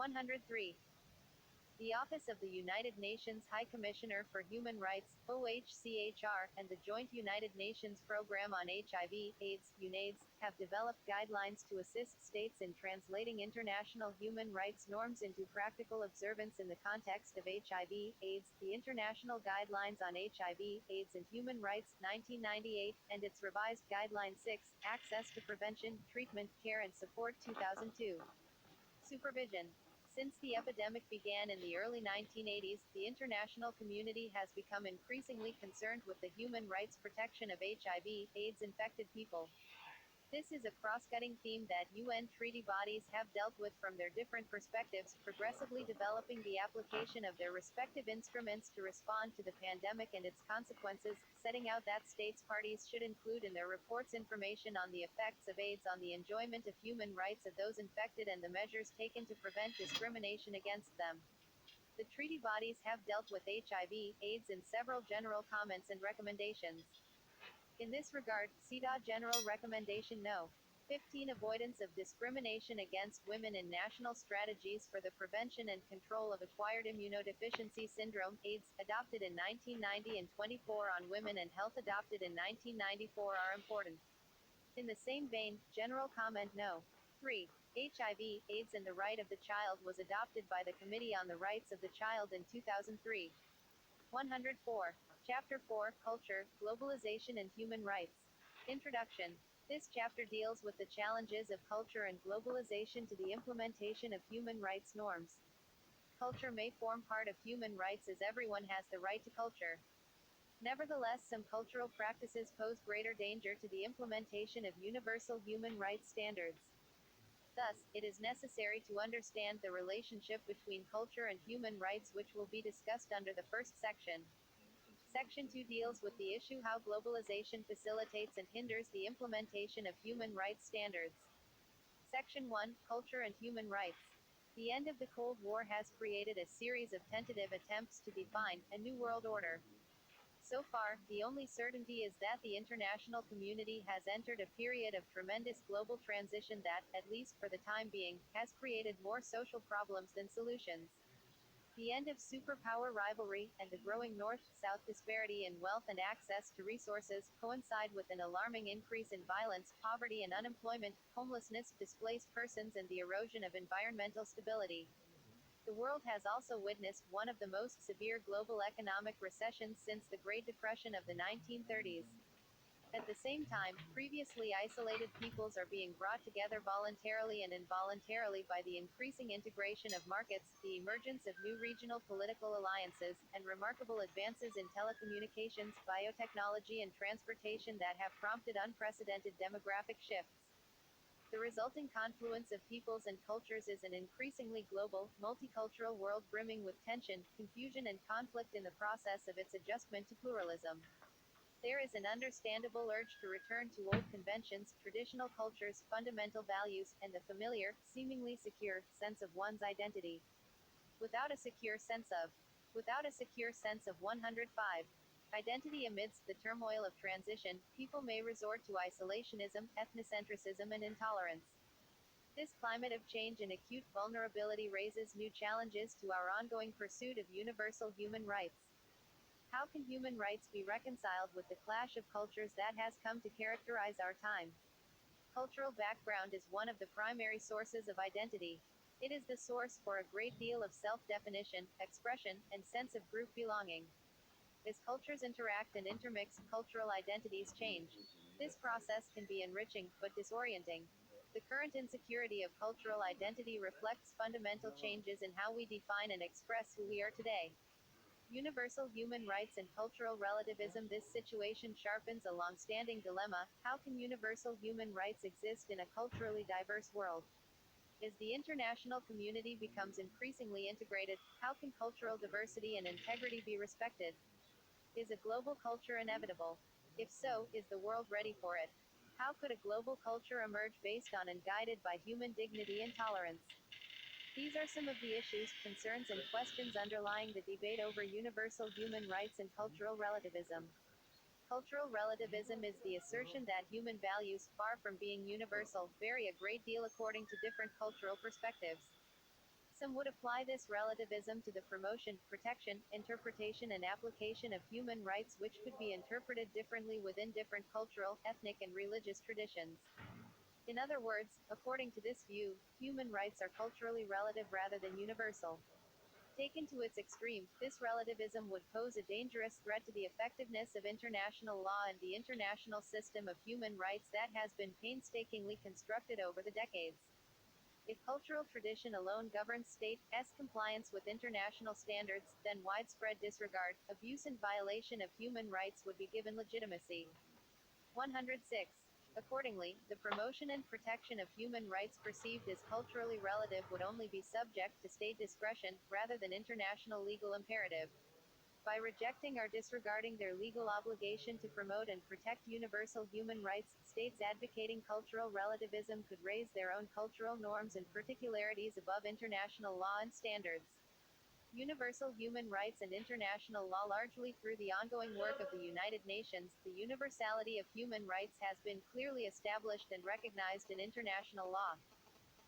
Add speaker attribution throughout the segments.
Speaker 1: 103. The Office of the United Nations High Commissioner for Human Rights, OHCHR, and the Joint United Nations Programme on HIV/AIDS, UNAIDS, have developed guidelines to assist states in translating international human rights norms into practical observance in the context of HIV/AIDS, the International Guidelines on HIV/AIDS and Human Rights, 1998, and its revised Guideline 6, Access to Prevention, Treatment, Care and Support, 2002. Supervision. Since the epidemic began in the early 1980s, the international community has become increasingly concerned with the human rights protection of HIV/AIDS infected people. This is a cross-cutting theme that UN treaty bodies have dealt with from their different perspectives, progressively developing the application of their respective instruments to respond to the pandemic and its consequences, setting out that states parties should include in their reports information on the effects of AIDS on the enjoyment of human rights of those infected and the measures taken to prevent discrimination against them. The treaty bodies have dealt with HIV/AIDS in several general comments and recommendations. In this regard, CEDAW General Recommendation No. 15 Avoidance of Discrimination Against Women in National Strategies for the Prevention and Control of Acquired Immunodeficiency Syndrome, AIDS, adopted in 1990 and 24 on Women and Health adopted in 1994 are important. In the same vein, General Comment No. 3. HIV/AIDS and the Right of the Child was adopted by the Committee on the Rights of the Child in 2003. 104. Chapter 4, Culture, Globalization and Human Rights. Introduction. This chapter deals with the challenges of culture and globalization to the implementation of human rights norms. Culture may form part of human rights as everyone has the right to culture. Nevertheless, some cultural practices pose greater danger to the implementation of universal human rights standards. Thus, it is necessary to understand the relationship between culture and human rights, which will be discussed under the first section. Section 2 deals with the issue how globalization facilitates and hinders the implementation of human rights standards. Section 1, Culture and Human Rights. The end of the Cold War has created a series of tentative attempts to define a new world order. So far, the only certainty is that the international community has entered a period of tremendous global transition that, at least for the time being, has created more social problems than solutions. The end of superpower rivalry, and the growing north-south disparity in wealth and access to resources, coincide with an alarming increase in violence, poverty and unemployment, homelessness, displaced persons and the erosion of environmental stability. The world has also witnessed one of the most severe global economic recessions since the Great Depression of the 1930s. At the same time, previously isolated peoples are being brought together voluntarily and involuntarily by the increasing integration of markets, the emergence of new regional political alliances, and remarkable advances in telecommunications, biotechnology and transportation that have prompted unprecedented demographic shifts. The resulting confluence of peoples and cultures is an increasingly global, multicultural world brimming with tension, confusion and conflict in the process of its adjustment to pluralism. There is an understandable urge to return to old conventions, traditional cultures, fundamental values, and the familiar, seemingly secure, sense of one's identity. Without a secure sense of. Without a secure sense of 105. Identity amidst the turmoil of transition, people may resort to isolationism, ethnocentrism and intolerance. This climate of change and acute vulnerability raises new challenges to our ongoing pursuit of universal human rights. How can human rights be reconciled with the clash of cultures that has come to characterize our time? Cultural background is one of the primary sources of identity. It is the source for a great deal of self-definition, expression, and sense of group belonging. As cultures interact and intermix, cultural identities change. This process can be enriching, but disorienting. The current insecurity of cultural identity reflects fundamental changes in how we define and express who we are today. Universal human rights and cultural relativism. This situation sharpens a long-standing dilemma: how can universal human rights exist in a culturally diverse world? As the international community becomes increasingly integrated, how can cultural diversity and integrity be respected? Is a global culture inevitable? If so, is the world ready for it? How could a global culture emerge based on and guided by human dignity and tolerance? These are some of the issues, concerns and questions underlying the debate over universal human rights and cultural relativism. Cultural relativism is the assertion that human values, far from being universal, vary a great deal according to different cultural perspectives. Some would apply this relativism to the promotion, protection, interpretation and application of human rights which could be interpreted differently within different cultural, ethnic and religious traditions. In other words, according to this view, human rights are culturally relative rather than universal. Taken to its extreme, this relativism would pose a dangerous threat to the effectiveness of international law and the international system of human rights that has been painstakingly constructed over the decades. If cultural tradition alone governs states' compliance with international standards, then widespread disregard, abuse and violation of human rights would be given legitimacy. 106. Accordingly, the promotion and protection of human rights perceived as culturally relative would only be subject to state discretion, rather than international legal imperative. By rejecting or disregarding their legal obligation to promote and protect universal human rights, states advocating cultural relativism could raise their own cultural norms and particularities above international law and standards. Universal human rights and international law. Largely through the ongoing work of the United Nations, the universality of human rights has been clearly established and recognized in international law.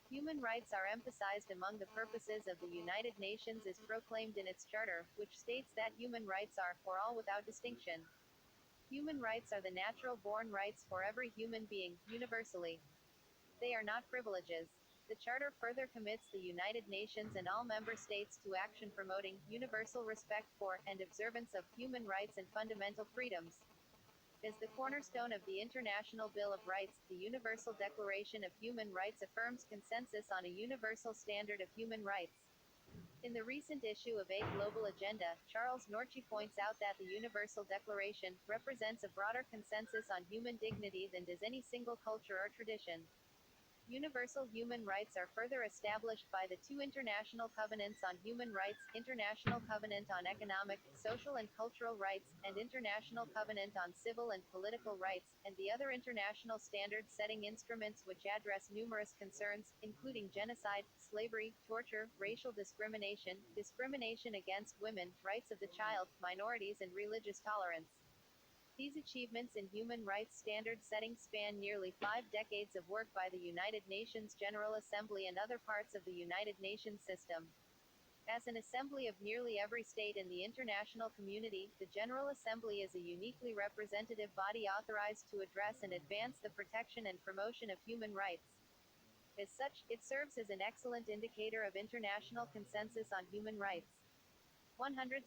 Speaker 1: Human rights are emphasized among the purposes of the United Nations as proclaimed in its charter, which states that human rights are, for all without distinction. Human rights are the natural born rights for every human being, universally. They are not privileges. The Charter further commits the United Nations and all member states to action promoting universal respect for and observance of human rights and fundamental freedoms. As the cornerstone of the International Bill of Rights, the Universal Declaration of Human Rights affirms consensus on a universal standard of human rights. In the recent issue of A Global Agenda, Charles Norchi points out that the Universal Declaration represents a broader consensus on human dignity than does any single culture or tradition. Universal human rights are further established by the two international covenants on human rights, International Covenant on Economic, Social and Cultural Rights, and International Covenant on Civil and Political Rights, and the other international standard-setting instruments which address numerous concerns, including genocide, slavery, torture, racial discrimination, discrimination against women, rights of the child, minorities and religious tolerance. These achievements in human rights standard setting span nearly 5 decades of work by the United Nations General Assembly and other parts of the United Nations system. As an assembly of nearly every state in the international community, the General Assembly is a uniquely representative body authorized to address and advance the protection and promotion of human rights. As such, it serves as an excellent indicator of international consensus on human rights. 107.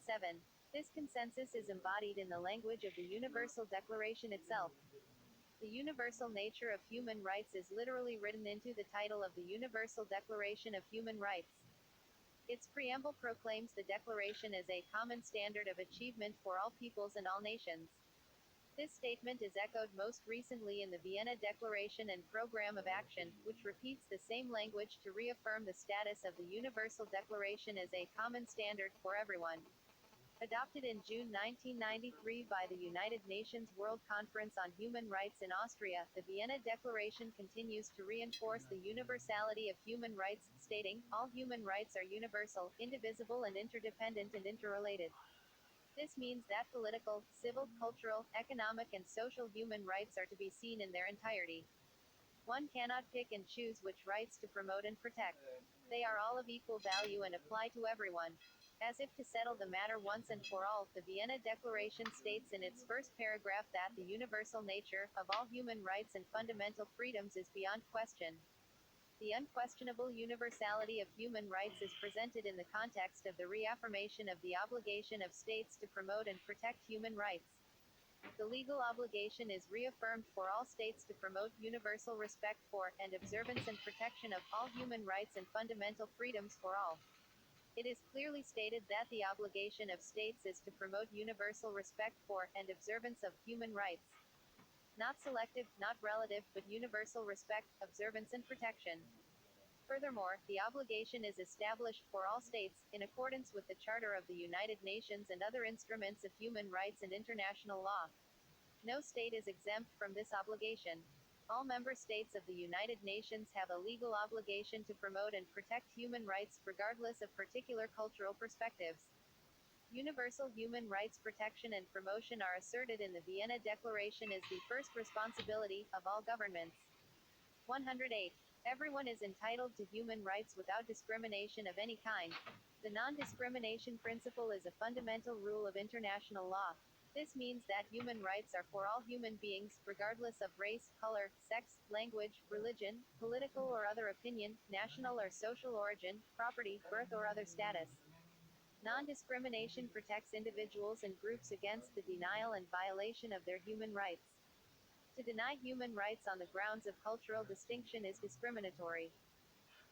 Speaker 1: This consensus is embodied in the language of the Universal Declaration itself. The universal nature of human rights is literally written into the title of the Universal Declaration of Human Rights. Its preamble proclaims the Declaration as a common standard of achievement for all peoples and all nations. This statement is echoed most recently in the Vienna Declaration and Program of Action, which repeats the same language to reaffirm the status of the Universal Declaration as a common standard for everyone. Adopted in June 1993 by the United Nations World Conference on Human Rights in Austria, the Vienna Declaration continues to reinforce the universality of human rights, stating, all human rights are universal, indivisible and interdependent and interrelated. This means that political, civil, cultural, economic and social human rights are to be seen in their entirety. One cannot pick and choose which rights to promote and protect. They are all of equal value and apply to everyone. As if to settle the matter once and for all, the Vienna Declaration states in its first paragraph that the universal nature of all human rights and fundamental freedoms is beyond question. The unquestionable universality of human rights is presented in the context of the reaffirmation of the obligation of states to promote and protect human rights. The legal obligation is reaffirmed for all states to promote universal respect for, and observance and protection of, all human rights and fundamental freedoms for all. It is clearly stated that the obligation of states is to promote universal respect for, and observance of, human rights. Not selective, not relative, but universal respect, observance and protection. Furthermore, the obligation is established for all states, in accordance with the Charter of the United Nations and other instruments of human rights and international law. No state is exempt from this obligation. All member states of the United Nations have a legal obligation to promote and protect human rights, regardless of particular cultural perspectives. Universal human rights protection and promotion are asserted in the Vienna Declaration as the first responsibility of all governments. 108. Everyone is entitled to human rights without discrimination of any kind. The non-discrimination principle is a fundamental rule of international law. This means that human rights are for all human beings, regardless of race, color, sex, language, religion, political or other opinion, national or social origin, property, birth or other status. Non-discrimination protects individuals and groups against the denial and violation of their human rights. To deny human rights on the grounds of cultural distinction is discriminatory.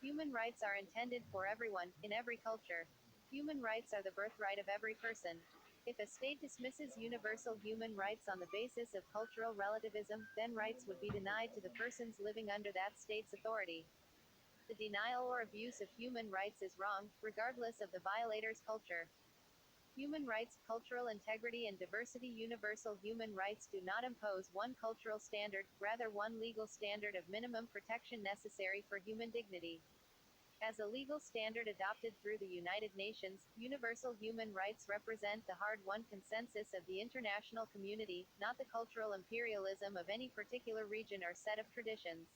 Speaker 1: Human rights are intended for everyone, in every culture. Human rights are the birthright of every person. If a state dismisses universal human rights on the basis of cultural relativism, then rights would be denied to the persons living under that state's authority. The denial or abuse of human rights is wrong, regardless of the violator's culture. Human rights, cultural integrity and diversity. Universal human rights do not impose one cultural standard, rather one legal standard of minimum protection necessary for human dignity. As a legal standard adopted through the United Nations, universal human rights represent the hard-won consensus of the international community, not the cultural imperialism of any particular region or set of traditions.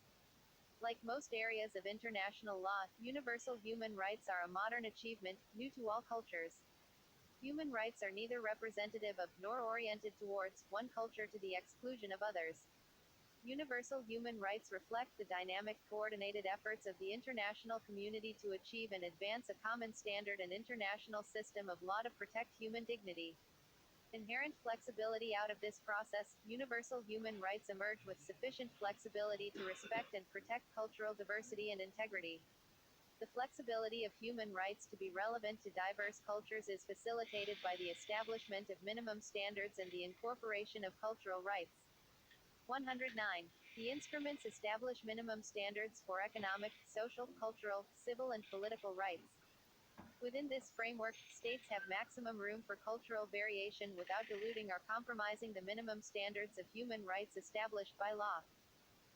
Speaker 1: Like most areas of international law, universal human rights are a modern achievement, new to all cultures. Human rights are neither representative of, nor oriented towards, one culture to the exclusion of others. Universal human rights reflect the dynamic, coordinated efforts of the international community to achieve and advance a common standard and international system of law to protect human dignity. Inherent flexibility. Out of this process, universal human rights emerge with sufficient flexibility to respect and protect cultural diversity and integrity. The flexibility of human rights to be relevant to diverse cultures is facilitated by the establishment of minimum standards and the incorporation of cultural rights. 109. The instruments establish minimum standards for economic, social, cultural, civil and political rights. Within this framework, states have maximum room for cultural variation without diluting or compromising the minimum standards of human rights established by law.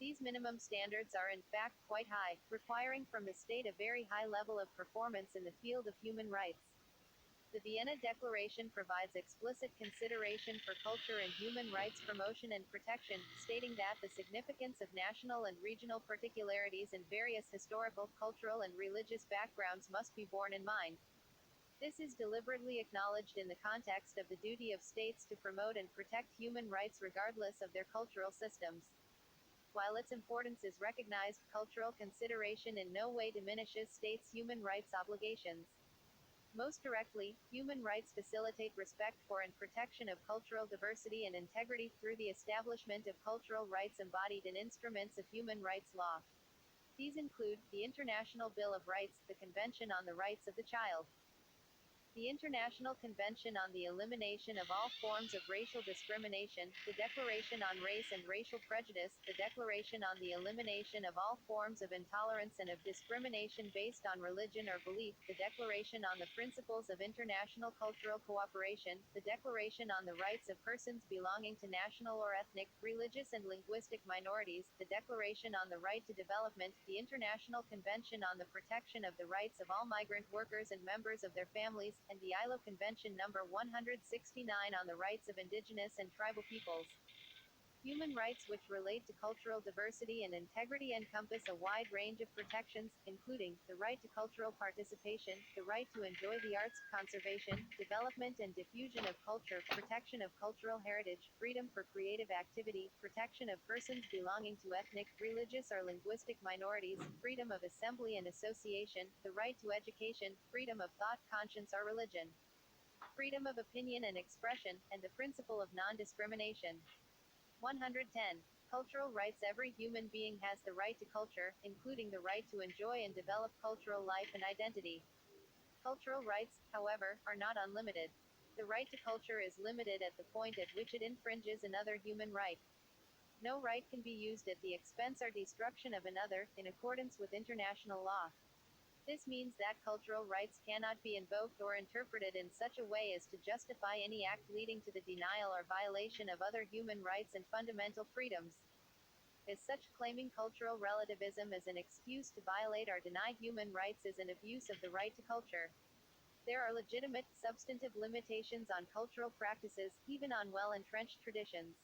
Speaker 1: These minimum standards are in fact quite high, requiring from the state a very high level of performance in the field of human rights. The Vienna Declaration provides explicit consideration for culture and human rights promotion and protection, stating that the significance of national and regional particularities in various historical, cultural and religious backgrounds must be borne in mind. This is deliberately acknowledged in the context of the duty of states to promote and protect human rights regardless of their cultural systems. While its importance is recognized, cultural consideration in no way diminishes states' human rights obligations. Most directly, human rights facilitate respect for and protection of cultural diversity and integrity through the establishment of cultural rights embodied in instruments of human rights law. These include the International Bill of Rights, the Convention on the Rights of the Child, the International Convention on the Elimination of All Forms of Racial Discrimination, the Declaration on Race and Racial Prejudice, the Declaration on the Elimination of All Forms of Intolerance and of Discrimination based on Religion or Belief, the Declaration on the Principles of International Cultural Cooperation, the Declaration on the Rights of Persons Belonging to National or Ethnic, Religious and Linguistic Minorities, the Declaration on the Right to Development, the International Convention on the Protection of the Rights of All Migrant Workers and Members of their Families, and the ILO Convention No. 169 on the Rights of Indigenous and Tribal Peoples. Human rights which relate to cultural diversity and integrity encompass a wide range of protections, including the right to cultural participation, the right to enjoy the arts, conservation, development and diffusion of culture, protection of cultural heritage, freedom for creative activity, protection of persons belonging to ethnic, religious or linguistic minorities, freedom of assembly and association, the right to education, freedom of thought, conscience or religion, freedom of opinion and expression, and the principle of non-discrimination. 110. Cultural rights. Every human being has the right to culture, including the right to enjoy and develop cultural life and identity. Cultural rights, however, are not unlimited. The right to culture is limited at the point at which it infringes another human right. No right can be used at the expense or destruction of another, in accordance with international law. This means that cultural rights cannot be invoked or interpreted in such a way as to justify any act leading to the denial or violation of other human rights and fundamental freedoms. As such, claiming cultural relativism as an excuse to violate or deny human rights is an abuse of the right to culture. There are legitimate, substantive limitations on cultural practices, even on well-entrenched traditions.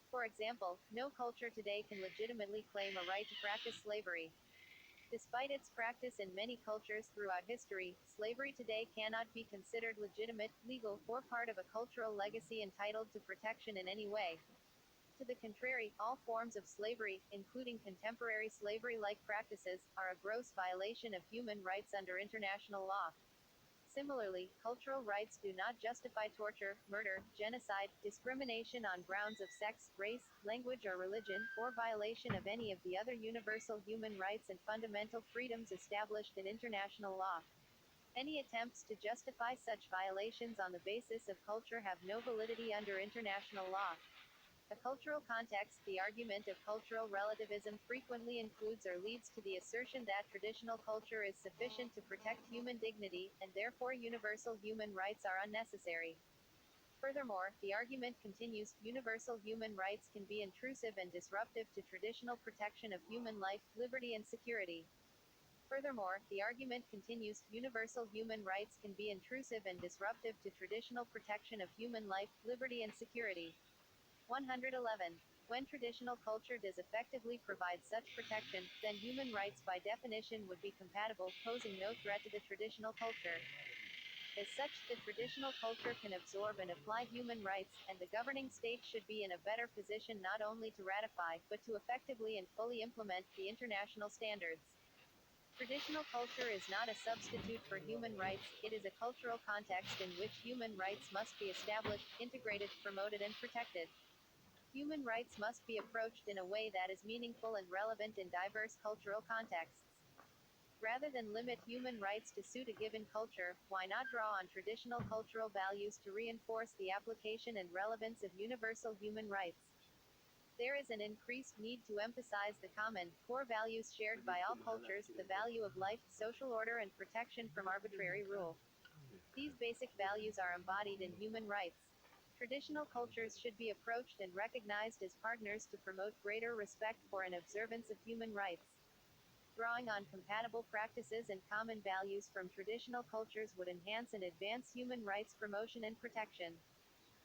Speaker 1: For example, no culture today can legitimately claim a right to practice slavery. Despite its practice in many cultures throughout history, slavery today cannot be considered legitimate, legal, or part of a cultural legacy entitled to protection in any way. To the contrary, all forms of slavery, including contemporary slavery-like practices, are a gross violation of human rights under international law. Similarly, cultural rights do not justify torture, murder, genocide, discrimination on grounds of sex, race, language or religion, or violation of any of the other universal human rights and fundamental freedoms established in international law. Any attempts to justify such violations on the basis of culture have no validity under international law. A cultural context, the argument of cultural relativism frequently includes or leads to the assertion that traditional culture is sufficient to protect human dignity, and therefore universal human rights are unnecessary. Furthermore, the argument continues, universal human rights can be intrusive and disruptive to traditional protection of human life, liberty and security. Furthermore, the argument continues, universal human rights can be intrusive and disruptive to traditional protection of human life, liberty and security. 111. When traditional culture does effectively provide such protection, then human rights by definition would be compatible, posing no threat to the traditional culture. As such, the traditional culture can absorb and apply human rights, and the governing state should be in a better position not only to ratify, but to effectively and fully implement, the international standards. Traditional culture is not a substitute for human rights, it is a cultural context in which human rights must be established, integrated, promoted and protected. Human rights must be approached in a way that is meaningful and relevant in diverse cultural contexts. Rather than limit human rights to suit a given culture, why not draw on traditional cultural values to reinforce the application and relevance of universal human rights? There is an increased need to emphasize the common, core values shared by all cultures, the value of life, social order and protection from arbitrary rule. These basic values are embodied in human rights. Traditional cultures should be approached and recognized as partners to promote greater respect for and observance of human rights. Drawing on compatible practices and common values from traditional cultures would enhance and advance human rights promotion and protection.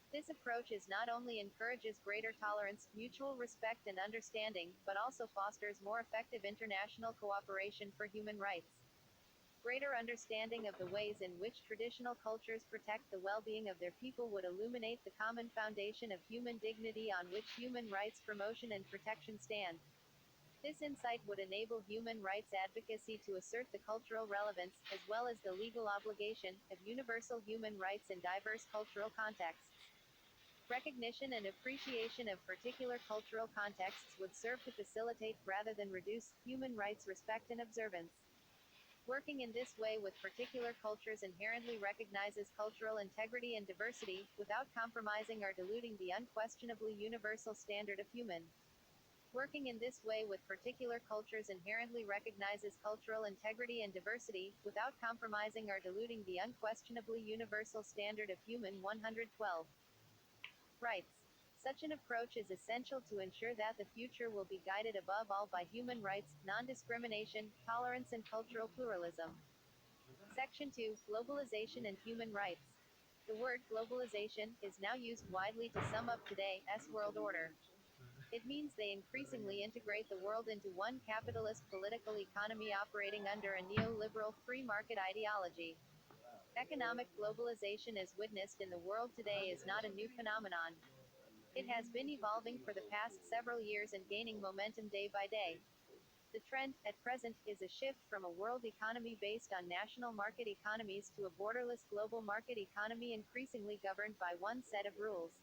Speaker 1: This approach is not only encourages greater tolerance, mutual respect and understanding, but also fosters more effective international cooperation for human rights. Greater understanding of the ways in which traditional cultures protect the well-being of their people would illuminate the common foundation of human dignity on which human rights promotion and protection stand. This insight would enable human rights advocacy to assert the cultural relevance, as well as the legal obligation, of universal human rights in diverse cultural contexts. Recognition and appreciation of particular cultural contexts would serve to facilitate, rather than reduce, human rights respect and observance. Working in this way with particular cultures inherently recognizes cultural integrity and diversity, without compromising or diluting the unquestionably universal standard of human. Working in this way with particular cultures inherently recognizes cultural integrity and diversity, without compromising or diluting the unquestionably universal standard of human. 112. Rights. Such an approach is essential to ensure that the future will be guided above all by human rights, non-discrimination, tolerance and cultural pluralism. Section 2, Globalization and Human Rights. The word globalization is now used widely to sum up today's world order. It means they increasingly integrate the world into one capitalist political economy operating under a neoliberal free market ideology. Economic globalization as witnessed in the world today is not a new phenomenon. It has been evolving for the past several years and gaining momentum day by day. The trend, at present, is a shift from a world economy based on national market economies to a borderless global market economy increasingly governed by one set of rules.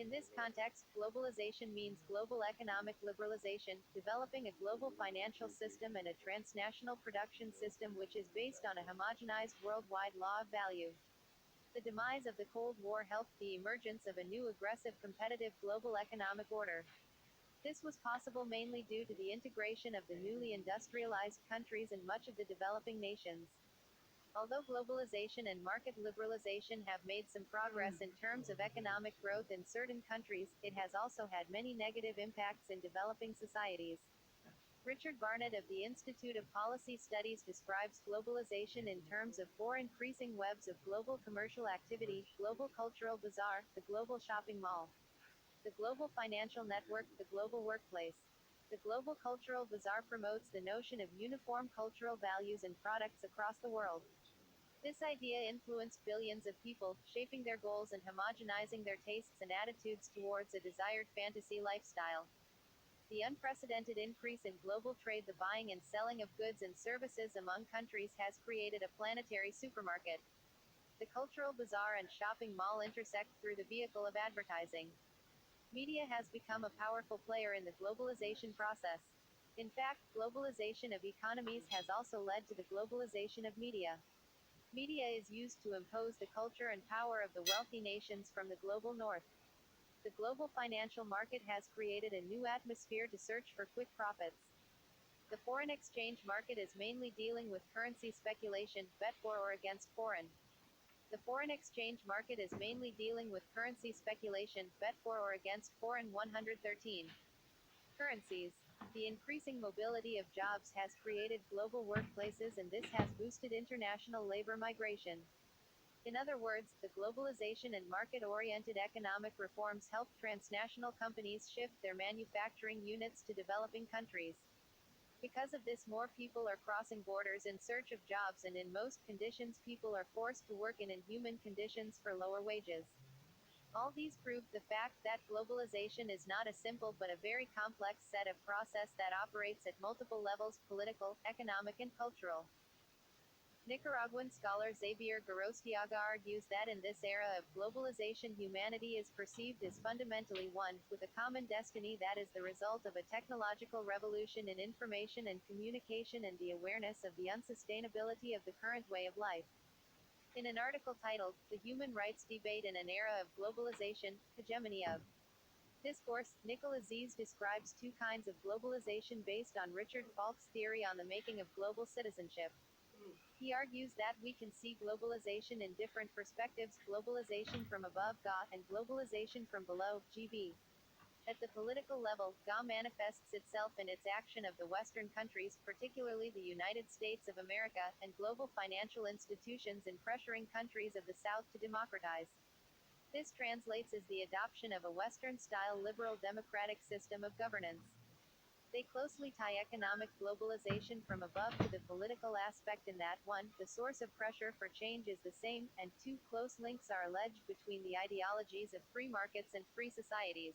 Speaker 1: In this context, globalization means global economic liberalization, developing a global financial system and a transnational production system which is based on a homogenized worldwide law of value. The demise of the Cold War helped the emergence of a new aggressive competitive global economic order. This was possible mainly due to the integration of the newly industrialized countries and much of the developing nations. Although globalization and market liberalization have made some progress in terms of economic growth in certain countries, it has also had many negative impacts in developing societies. Richard Barnett of the Institute of Policy Studies describes globalization in terms of four increasing webs of global commercial activity: global cultural bazaar, the global shopping mall, the global financial network, the global workplace. The Global Cultural Bazaar promotes the notion of uniform cultural values and products across the world. This idea influenced billions of people, shaping their goals and homogenizing their tastes and attitudes towards a desired fantasy lifestyle. The unprecedented increase in global trade, the buying and selling of goods and services among countries, has created a planetary supermarket. The cultural bazaar and shopping mall intersect through the vehicle of advertising. Media has become a powerful player in the globalization process. In fact, globalization of economies has also led to the globalization of media. Media is used to impose the culture and power of the wealthy nations from the global north. The global financial market has created a new atmosphere to search for quick profits. The foreign exchange market is mainly dealing with currency speculation, bet for or against foreign. The foreign exchange market is mainly dealing with currency speculation, bet for or against foreign. 113. Currencies. The increasing mobility of jobs has created global workplaces, and this has boosted international labor migration. In other words, the globalization and market-oriented economic reforms helped transnational companies shift their manufacturing units to developing countries. Because of this, more people are crossing borders in search of jobs, and in most conditions people are forced to work in inhuman conditions for lower wages. All these prove the fact that globalization is not a simple but a very complex set of process that operates at multiple levels: political, economic and cultural. Nicaraguan scholar Xavier Gorostiaga argues that in this era of globalization humanity is perceived as fundamentally one, with a common destiny that is the result of a technological revolution in information and communication and the awareness of the unsustainability of the current way of life. In an article titled, "The Human Rights Debate in an Era of Globalization, Hegemony of Discourse," Nicolas Ziz describes two kinds of globalization based on Richard Falk's theory on the making of global citizenship. He argues that we can see globalization in different perspectives: globalization from above, GA, and globalization from below, GB. At the political level, GA manifests itself in its action of the Western countries, particularly the United States of America, and global financial institutions in pressuring countries of the South to democratize. This translates as the adoption of a Western-style liberal democratic system of governance. They closely tie economic globalization from above to the political aspect in that 1. The source of pressure for change is the same, and 2. Close links are alleged between the ideologies of free markets and free societies.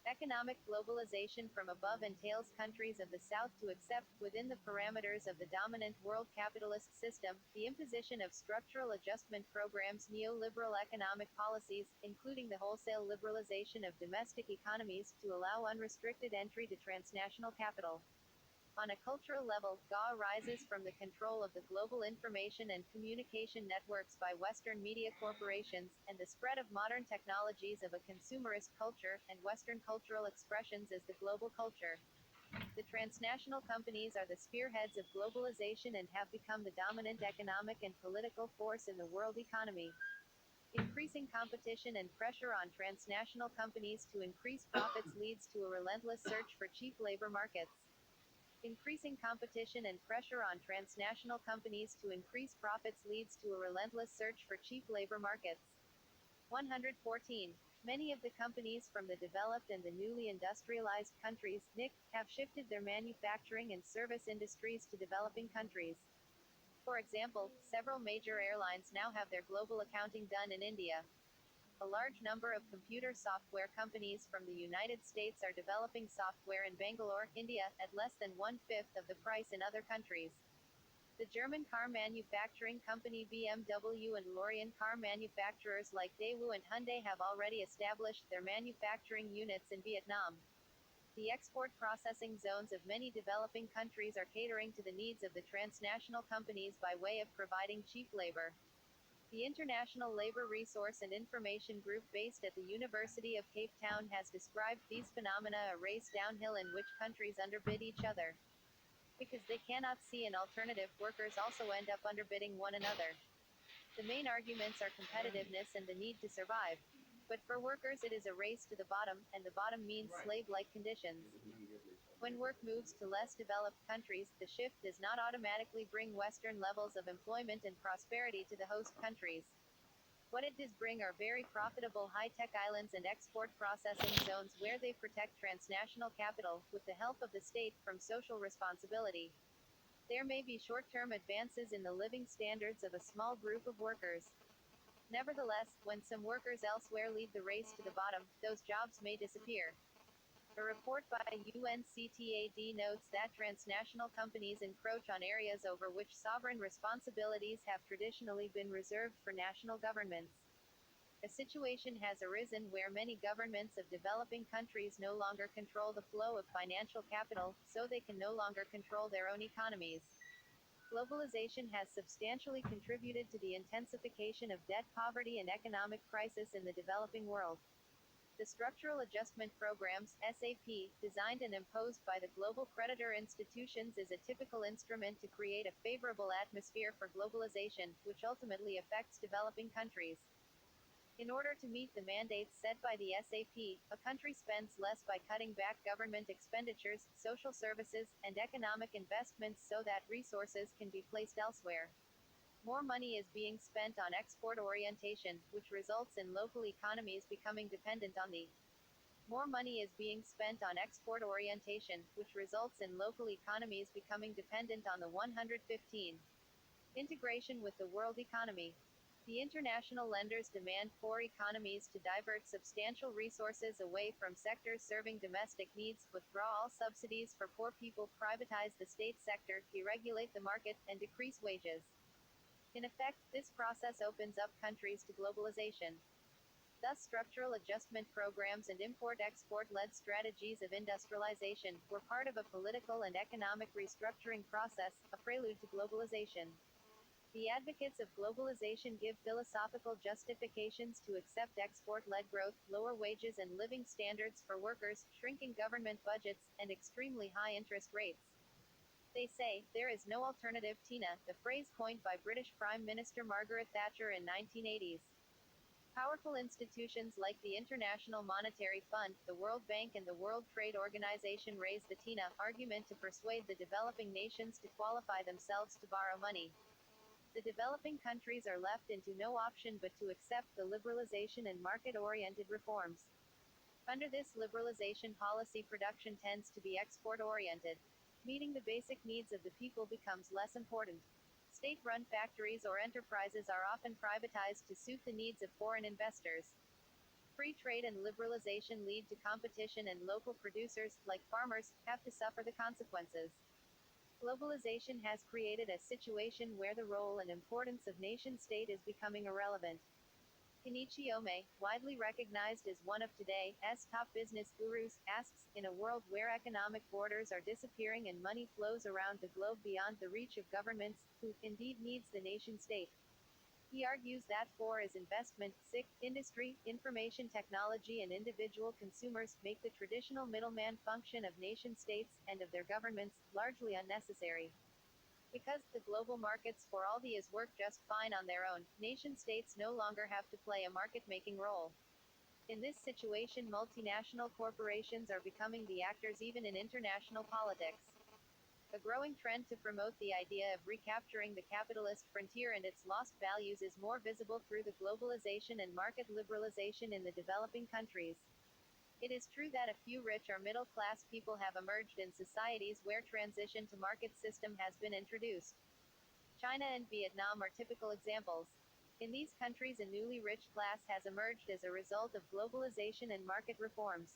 Speaker 1: Economic globalization from above entails countries of the South to accept, within the parameters of the dominant world capitalist system, the imposition of structural adjustment programs, neoliberal economic policies, including the wholesale liberalization of domestic economies, to allow unrestricted entry to transnational capital. On a cultural level, GA arises from the control of the global information and communication networks by Western media corporations, and the spread of modern technologies of a consumerist culture, and Western cultural expressions as the global culture. The transnational companies are the spearheads of globalization and have become the dominant economic and political force in the world economy. Increasing competition and pressure on transnational companies to increase profits leads to a relentless search for cheap labor markets. Increasing competition and pressure on transnational companies to increase profits leads to a relentless search for cheap labor markets. 114. Many of the companies from the developed and the newly industrialized countries, NIC, have shifted their manufacturing and service industries to developing countries. For example, several major airlines now have their global accounting done in India. A large number of computer software companies from the United States are developing software in Bangalore, India, at less than 1/5 of the price in other countries. The German car manufacturing company BMW and Lorient car manufacturers like Daewoo and Hyundai have already established their manufacturing units in Vietnam. The export processing zones of many developing countries are catering to the needs of the transnational companies by way of providing cheap labor. The International Labour Resource and Information Group based at the University of Cape Town has described these phenomena a race downhill in which countries underbid each other. Because they cannot see an alternative, workers also end up underbidding one another. The main arguments are competitiveness and the need to survive. But for workers it is a race to the bottom, and the bottom means slave-like conditions. When work moves to less developed countries, the shift does not automatically bring Western levels of employment and prosperity to the host countries. What it does bring are very profitable high-tech islands and export processing zones where they protect transnational capital, with the help of the state, from social responsibility. There may be short-term advances in the living standards of a small group of workers. Nevertheless, when some workers elsewhere lead the race to the bottom, those jobs may disappear. A report by UNCTAD notes that transnational companies encroach on areas over which sovereign responsibilities have traditionally been reserved for national governments. A situation has arisen where many governments of developing countries no longer control the flow of financial capital, so they can no longer control their own economies. Globalization has substantially contributed to the intensification of debt, poverty, and economic crisis in the developing world. The Structural Adjustment Programs (SAP), designed and imposed by the global creditor institutions, is a typical instrument to create a favorable atmosphere for globalization, which ultimately affects developing countries. In order to meet the mandates set by the SAP, a country spends less by cutting back government expenditures, social services, and economic investments so that resources can be placed elsewhere. More money is being spent on export orientation, which results in local economies becoming dependent on the More money is being spent on export orientation, which results in local economies becoming dependent on the 115. Integration with the world economy. The international lenders demand poor economies to divert substantial resources away from sectors serving domestic needs, withdraw all subsidies for poor people, privatize the state sector, deregulate the market, and decrease wages. In effect, this process opens up countries to globalization. Thus, structural adjustment programs and import-export-led strategies of industrialization were part of a political and economic restructuring process, a prelude to globalization. The advocates of globalization give philosophical justifications to accept export-led growth, lower wages and living standards for workers, shrinking government budgets, and extremely high interest rates. They say, there is no alternative, Tina, the phrase coined by British Prime Minister Margaret Thatcher in 1980s. Powerful institutions like the International Monetary Fund, the World Bank and the World Trade Organization raise the Tina argument to persuade the developing nations to qualify themselves to borrow money. The developing countries are left into no option but to accept the liberalization and market-oriented reforms. Under this liberalization policy, production tends to be export-oriented. Meeting the basic needs of the people becomes less important. State-run factories or enterprises are often privatized to suit the needs of foreign investors. Free trade and liberalization lead to competition, and local producers, like farmers, have to suffer the consequences. Globalization has created a situation where the role and importance of nation-state is becoming irrelevant. Kenichi Ome, widely recognized as one of today's top business gurus, asks, in a world where economic borders are disappearing and money flows around the globe beyond the reach of governments, who, indeed, needs the nation-state? He argues that is investment, industry, information technology and individual consumers, make the traditional middleman function of nation-states, and of their governments, largely unnecessary. Because the global markets for all these work just fine on their own, nation-states no longer have to play a market-making role. In this situation, multinational corporations are becoming the actors even in international politics. A growing trend to promote the idea of recapturing the capitalist frontier and its lost values is more visible through the globalization and market liberalization in the developing countries. It is true that a few rich or middle-class people have emerged in societies where transition to market system has been introduced. China and Vietnam are typical examples. In these countries, a newly rich class has emerged as a result of globalization and market reforms.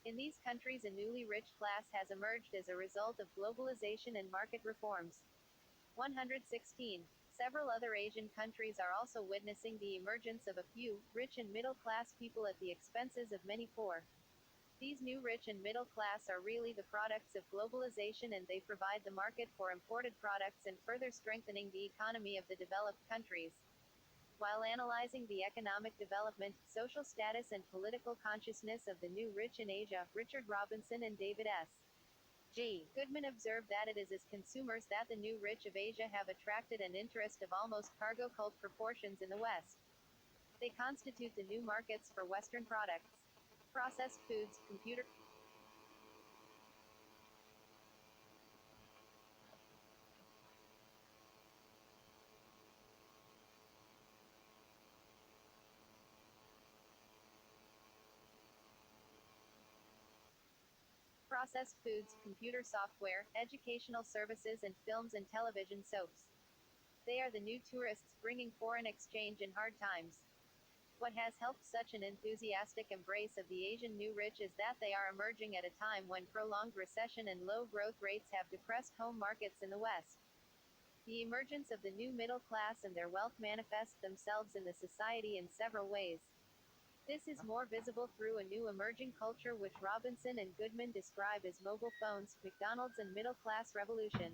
Speaker 1: In these countries, a newly rich class has emerged as a result of globalization and market reforms. 116. Several other Asian countries are also witnessing the emergence of a few, rich and middle-class people at the expenses of many poor. These new rich and middle class are really the products of globalization, and they provide the market for imported products and further strengthening the economy of the developed countries. While analyzing the economic development, social status and political consciousness of the new rich in Asia, Richard Robinson and David S. G. Goodman observed that it is as consumers that the new rich of Asia have attracted an interest of almost cargo cult proportions in the West. They constitute the new markets for Western products. Processed foods, computer processed foods, computer software, educational services, and films and television soaps. They are the new tourists, bringing foreign exchange in hard times. What has helped such an enthusiastic embrace of the Asian new rich is that they are emerging at a time when prolonged recession and low growth rates have depressed home markets in the West. The emergence of the new middle class and their wealth manifest themselves in the society in several ways. This is more visible through a new emerging culture which Robinson and Goodman describe as mobile phones, McDonald's, and middle class revolution.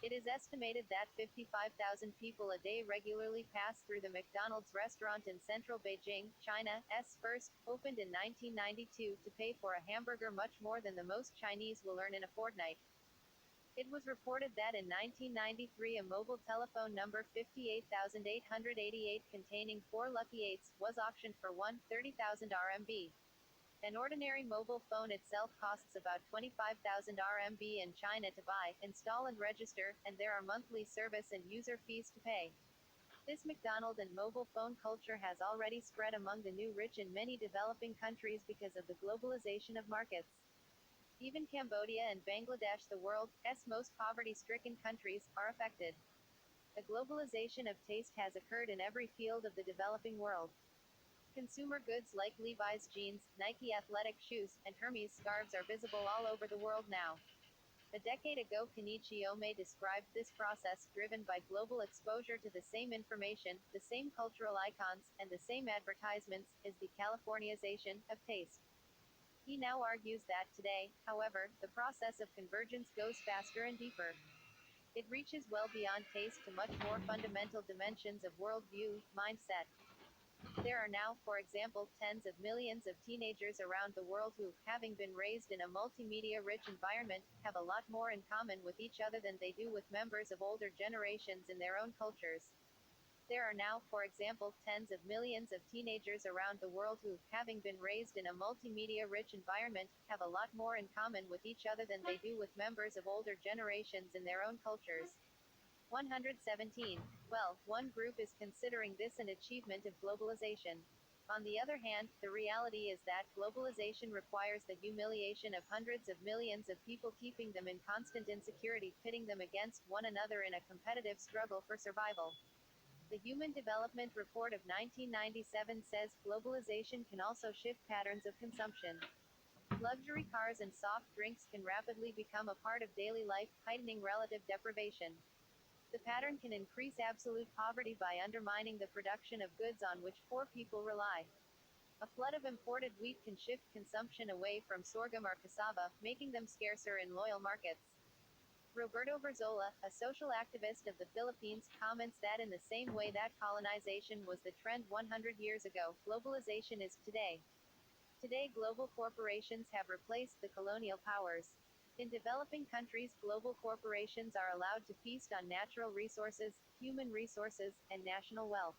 Speaker 1: It is estimated that 55,000 people a day regularly pass through the McDonald's restaurant in central Beijing, China. First, opened in 1992, to pay for a hamburger much more than the most Chinese will earn in a fortnight. It was reported that in 1993 a mobile telephone number 58,888 containing 4 lucky 8s was auctioned for 130,000 RMB. An ordinary mobile phone itself costs about 25,000 RMB in China to buy, install and register, and there are monthly service and user fees to pay. This McDonald and mobile phone culture has already spread among the new rich in many developing countries because of the globalization of markets. Even Cambodia and Bangladesh, the world's most poverty-stricken countries, are affected. A globalization of taste has occurred in every field of the developing world. Consumer goods like Levi's jeans, Nike athletic shoes, and Hermes scarves are visible all over the world now. A decade ago, Kenichi Ome described this process, driven by global exposure to the same information, the same cultural icons, and the same advertisements, as the Californiization of taste. He now argues that today, however, the process of convergence goes faster and deeper. It reaches well beyond taste to much more fundamental dimensions of worldview, mindset. There are now, for example, tens of millions of teenagers around the world who, having been raised in a multimedia-rich environment, have a lot more in common with each other than they do with members of older generations in their own cultures. There are now, for example, tens of millions of teenagers around the world who, having been raised in a multimedia-rich environment, have a lot more in common with each other than they do with members of older generations in their own cultures. 117. Well, one group is considering this an achievement of globalization. On the other hand, the reality is that globalization requires the humiliation of hundreds of millions of people, keeping them in constant insecurity, pitting them against one another in a competitive struggle for survival. The Human Development Report of 1997 says globalization can also shift patterns of consumption. Luxury cars and soft drinks can rapidly become a part of daily life, heightening relative deprivation. The pattern can increase absolute poverty by undermining the production of goods on which poor people rely. A flood of imported wheat can shift consumption away from sorghum or cassava, making them scarcer in loyal markets. Roberto Verzola, a social activist of the Philippines, comments that in the same way that colonization was the trend 100 years ago, globalization is today. Today, global corporations have replaced the colonial powers. In developing countries, global corporations are allowed to feast on natural resources, human resources, and national wealth.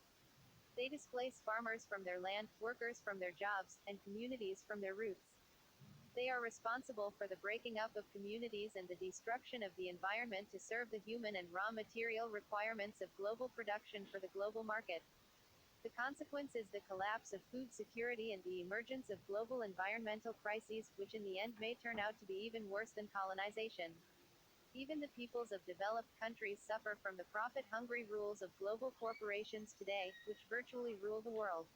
Speaker 1: They displace farmers from their land, workers from their jobs, and communities from their roots. They are responsible for the breaking up of communities and the destruction of the environment to serve the human and raw material requirements of global production for the global market. The consequence is the collapse of food security and the emergence of global environmental crises, which in the end may turn out to be even worse than colonization. Even the peoples of developed countries suffer from the profit-hungry rules of global corporations today, which virtually rule the world.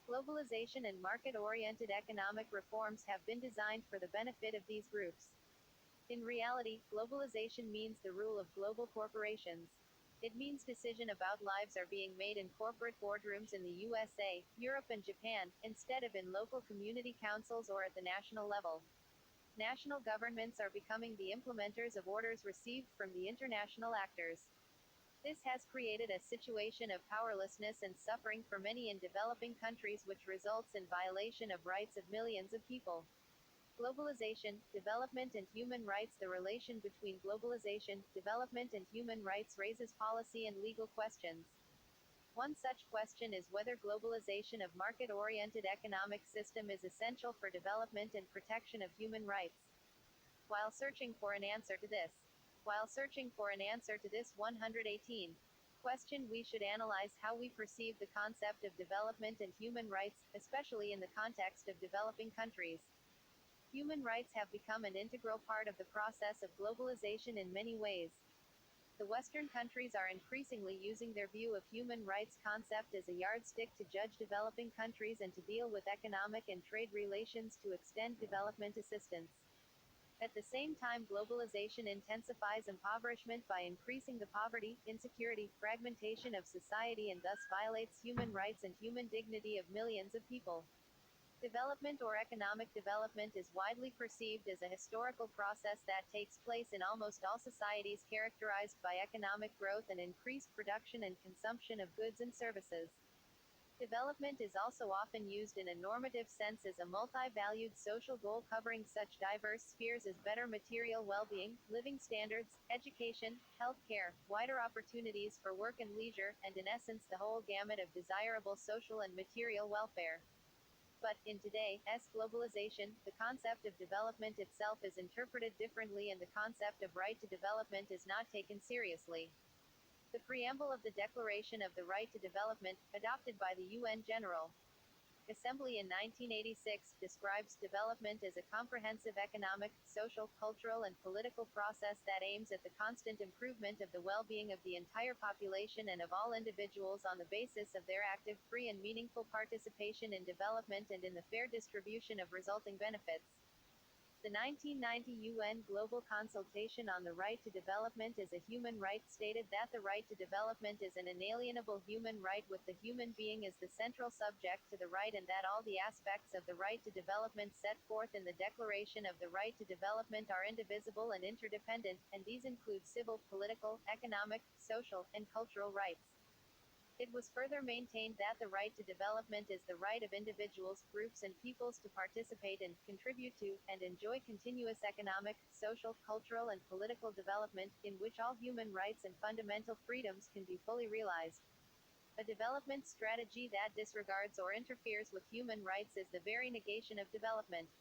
Speaker 1: Globalization and market-oriented economic reforms have been designed for the benefit of these groups. In reality, globalization means the rule of global corporations. It means decisions about lives are being made in corporate boardrooms in the USA, Europe and Japan, instead of in local community councils or at the national level. National governments are becoming the implementers of orders received from the international actors. This has created a situation of powerlessness and suffering for many in developing countries, which results in violation of rights of millions of people. Globalization, development and human rights. The relation between globalization, development and human rights raises policy and legal questions. One such question is whether globalization of market-oriented economic system is essential for development and protection of human rights. While searching for an answer to this 118 question, we should analyze how we perceive the concept of development and human rights, especially in the context of developing countries. Human rights have become an integral part of the process of globalization in many ways. The Western countries are increasingly using their view of human rights concept as a yardstick to judge developing countries and to deal with economic and trade relations to extend development assistance. At the same time, globalization intensifies impoverishment by increasing the poverty, insecurity, fragmentation of society and thus violates human rights and human dignity of millions of people. Development or economic development is widely perceived as a historical process that takes place in almost all societies characterized by economic growth and increased production and consumption of goods and services. Development is also often used in a normative sense as a multi-valued social goal covering such diverse spheres as better material well-being, living standards, education, health care, wider opportunities for work and leisure, and in essence the whole gamut of desirable social and material welfare. But, in today's globalization, the concept of development itself is interpreted differently and the concept of right to development is not taken seriously. The preamble of the Declaration of the Right to Development, adopted by the UN General Assembly in 1986, describes development as a comprehensive economic, social, cultural and political process that aims at the constant improvement of the well-being of the entire population and of all individuals on the basis of their active, free and meaningful participation in development and in the fair distribution of resulting benefits. The 1990 UN Global Consultation on the Right to Development as a Human Right stated that the right to development is an inalienable human right with the human being as the central subject to the right and that all the aspects of the right to development set forth in the Declaration of the Right to Development are indivisible and interdependent, and these include civil, political, economic, social, and cultural rights. It was further maintained that the right to development is the right of individuals, groups and peoples to participate in, contribute to, and enjoy continuous economic, social, cultural and political development, in which all human rights and fundamental freedoms can be fully realized. A development strategy that disregards or interferes with human rights is the very negation of development.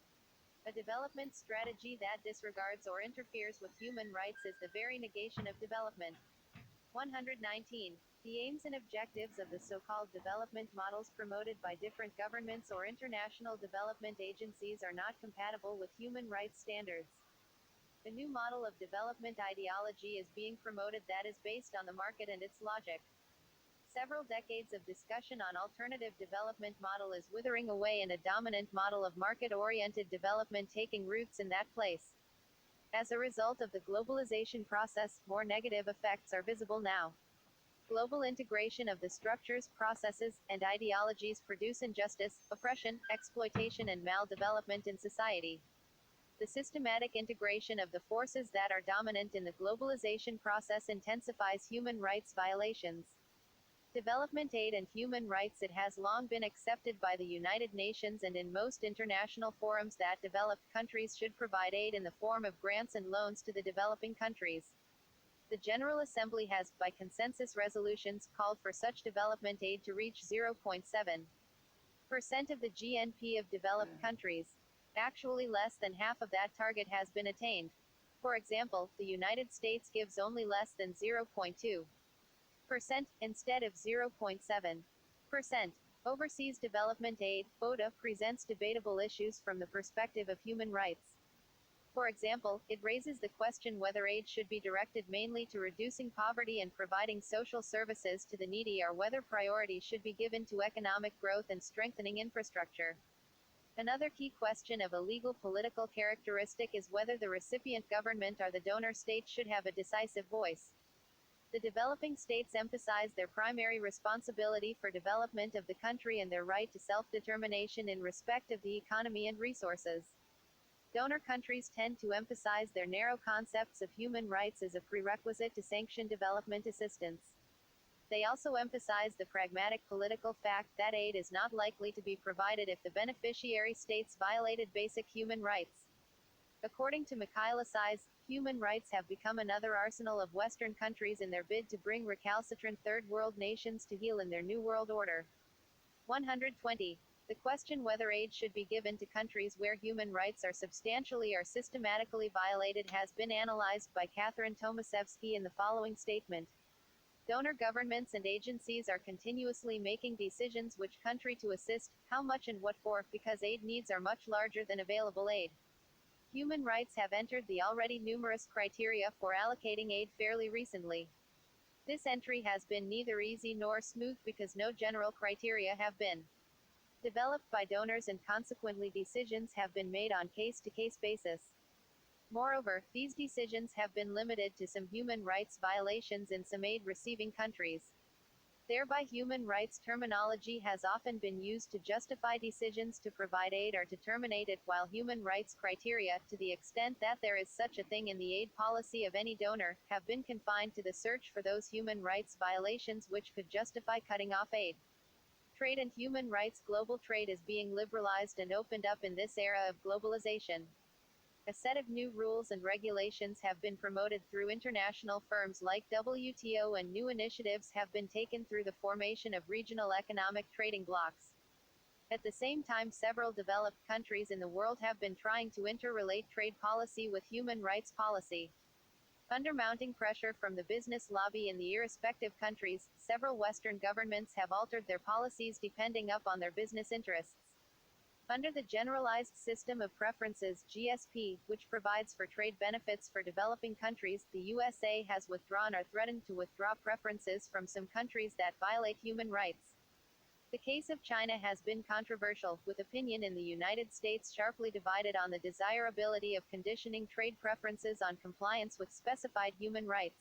Speaker 1: A development strategy that disregards or interferes with human rights is the very negation of development. 119. The aims and objectives of the so-called development models promoted by different governments or international development agencies are not compatible with human rights standards. A new model of development ideology is being promoted that is based on the market and its logic. Several decades of discussion on alternative development model is withering away and a dominant model of market-oriented development taking roots in that place. As a result of the globalization process, more negative effects are visible now. Global integration of the structures, processes, and ideologies produce injustice, oppression, exploitation and maldevelopment in society. The systematic integration of the forces that are dominant in the globalization process intensifies human rights violations. Development aid and human rights. It has long been accepted by the United Nations and in most international forums that developed countries should provide aid in the form of grants and loans to the developing countries. The General Assembly has, by consensus resolutions, called for such development aid to reach 0.7% of the GNP of developed countries. Actually, less than half of that target has been attained. For example, the United States gives only less than 0.2% instead of 0.7%. Overseas development aid, ODA, presents debatable issues from the perspective of human rights. For example, it raises the question whether aid should be directed mainly to reducing poverty and providing social services to the needy or whether priority should be given to economic growth and strengthening infrastructure. Another key question of a legal political characteristic is whether the recipient government or the donor state should have a decisive voice. The developing states emphasize their primary responsibility for development of the country and their right to self-determination in respect of the economy and resources. Donor countries tend to emphasize their narrow concepts of human rights as a prerequisite to sanction development assistance. They also emphasize the pragmatic political fact that aid is not likely to be provided if the beneficiary states violated basic human rights. According to Mikhail Assis, human rights have become another arsenal of Western countries in their bid to bring recalcitrant Third World nations to heel in their New World Order. 120. The question whether aid should be given to countries where human rights are substantially or systematically violated has been analyzed by Catherine Tomaszewski in the following statement. Donor governments and agencies are continuously making decisions which country to assist, how much and what for, because aid needs are much larger than available aid. Human rights have entered the already numerous criteria for allocating aid fairly recently. This entry has been neither easy nor smooth because no general criteria have been developed by donors and consequently decisions have been made on case-to-case basis. Moreover, these decisions have been limited to some human rights violations in some aid-receiving countries. Thereby human rights terminology has often been used to justify decisions to provide aid or to terminate it, while human rights criteria, to the extent that there is such a thing in the aid policy of any donor, have been confined to the search for those human rights violations which could justify cutting off aid. Trade and human rights. Global trade is being liberalized and opened up in this era of globalization. A set of new rules and regulations have been promoted through international firms like WTO, and new initiatives have been taken through the formation of regional economic trading blocs. At the same time, several developed countries in the world have been trying to interrelate trade policy with human rights policy. Under mounting pressure from the business lobby in the irrespective countries, several Western governments have altered their policies depending upon their business interests. Under the Generalized System of Preferences (GSP), which provides for trade benefits for developing countries, the USA has withdrawn or threatened to withdraw preferences from some countries that violate human rights. The case of China has been controversial, with opinion in the United States sharply divided on the desirability of conditioning trade preferences on compliance with specified human rights.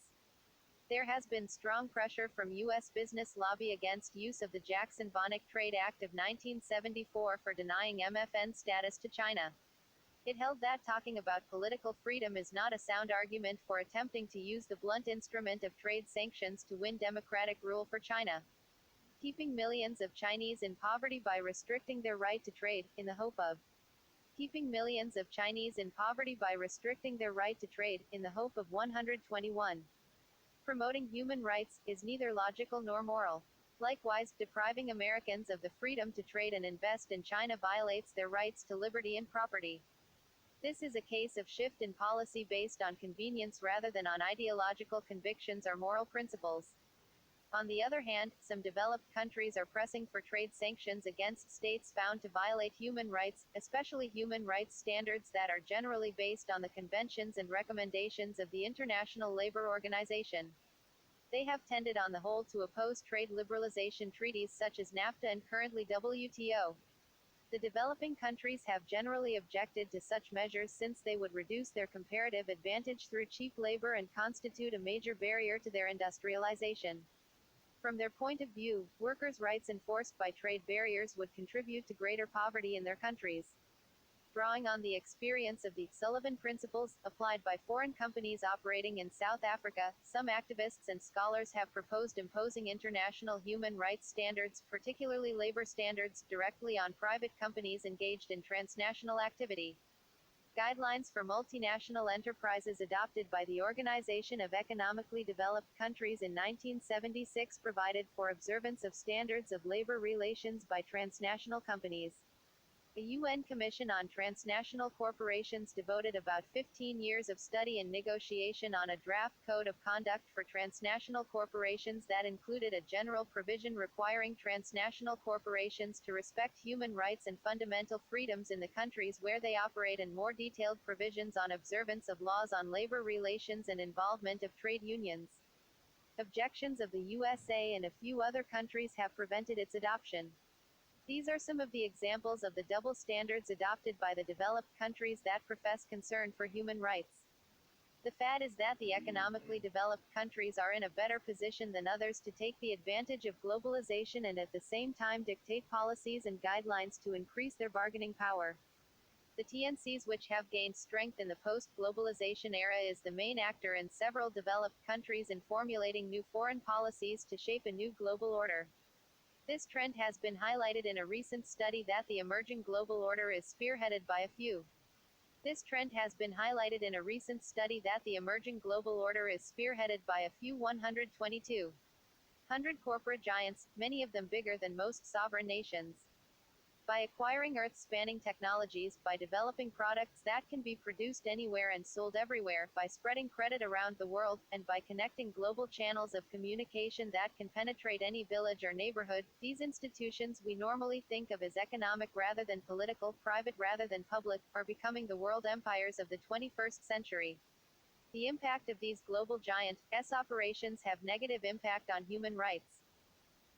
Speaker 1: There has been strong pressure from U.S. business lobby against use of the Jackson-Bonnet Trade Act of 1974 for denying MFN status to China. It held that talking about political freedom is not a sound argument for attempting to use the blunt instrument of trade sanctions to win democratic rule for China. Keeping millions of Chinese in poverty by restricting their right to trade, in the hope of keeping millions of Chinese in poverty by restricting their right to trade, in the hope of 121. Promoting human rights is neither logical nor moral. Likewise, depriving Americans of the freedom to trade and invest in China violates their rights to liberty and property. This is a case of shift in policy based on convenience rather than on ideological convictions or moral principles. On the other hand, some developed countries are pressing for trade sanctions against states found to violate human rights, especially human rights standards that are generally based on the conventions and recommendations of the International Labour Organization. They have tended on the whole to oppose trade liberalization treaties such as NAFTA and currently WTO. The developing countries have generally objected to such measures since they would reduce their comparative advantage through cheap labor and constitute a major barrier to their industrialization. From their point of view, workers' rights enforced by trade barriers would contribute to greater poverty in their countries. Drawing on the experience of the Sullivan Principles, applied by foreign companies operating in South Africa, some activists and scholars have proposed imposing international human rights standards, particularly labor standards, directly on private companies engaged in transnational activity. Guidelines for multinational enterprises adopted by the Organization of Economically Developed Countries in 1976 provided for observance of standards of labor relations by transnational companies. The UN Commission on Transnational Corporations devoted about 15 years of study and negotiation on a draft code of conduct for transnational corporations that included a general provision requiring transnational corporations to respect human rights and fundamental freedoms in the countries where they operate, and more detailed provisions on observance of laws on labor relations and involvement of trade unions. Objections of the USA and a few other countries have prevented its adoption. These are some of the examples of the double standards adopted by the developed countries that profess concern for human rights. The fad is that the economically developed countries are in a better position than others to take the advantage of globalization and at the same time dictate policies and guidelines to increase their bargaining power. The TNCs, which have gained strength in the post-globalization era, is the main actor in several developed countries in formulating new foreign policies to shape a new global order. This trend has been highlighted in a recent study that the emerging global order is spearheaded by a few. This trend has been highlighted in a recent study that the emerging global order is spearheaded by a few 122 corporate giants, many of them bigger than most sovereign nations. By acquiring Earth-spanning technologies, by developing products that can be produced anywhere and sold everywhere, by spreading credit around the world, and by connecting global channels of communication that can penetrate any village or neighborhood, these institutions we normally think of as economic rather than political, private rather than public, are becoming the world empires of the 21st century. The impact of these global giants' operations have negative impact on human rights.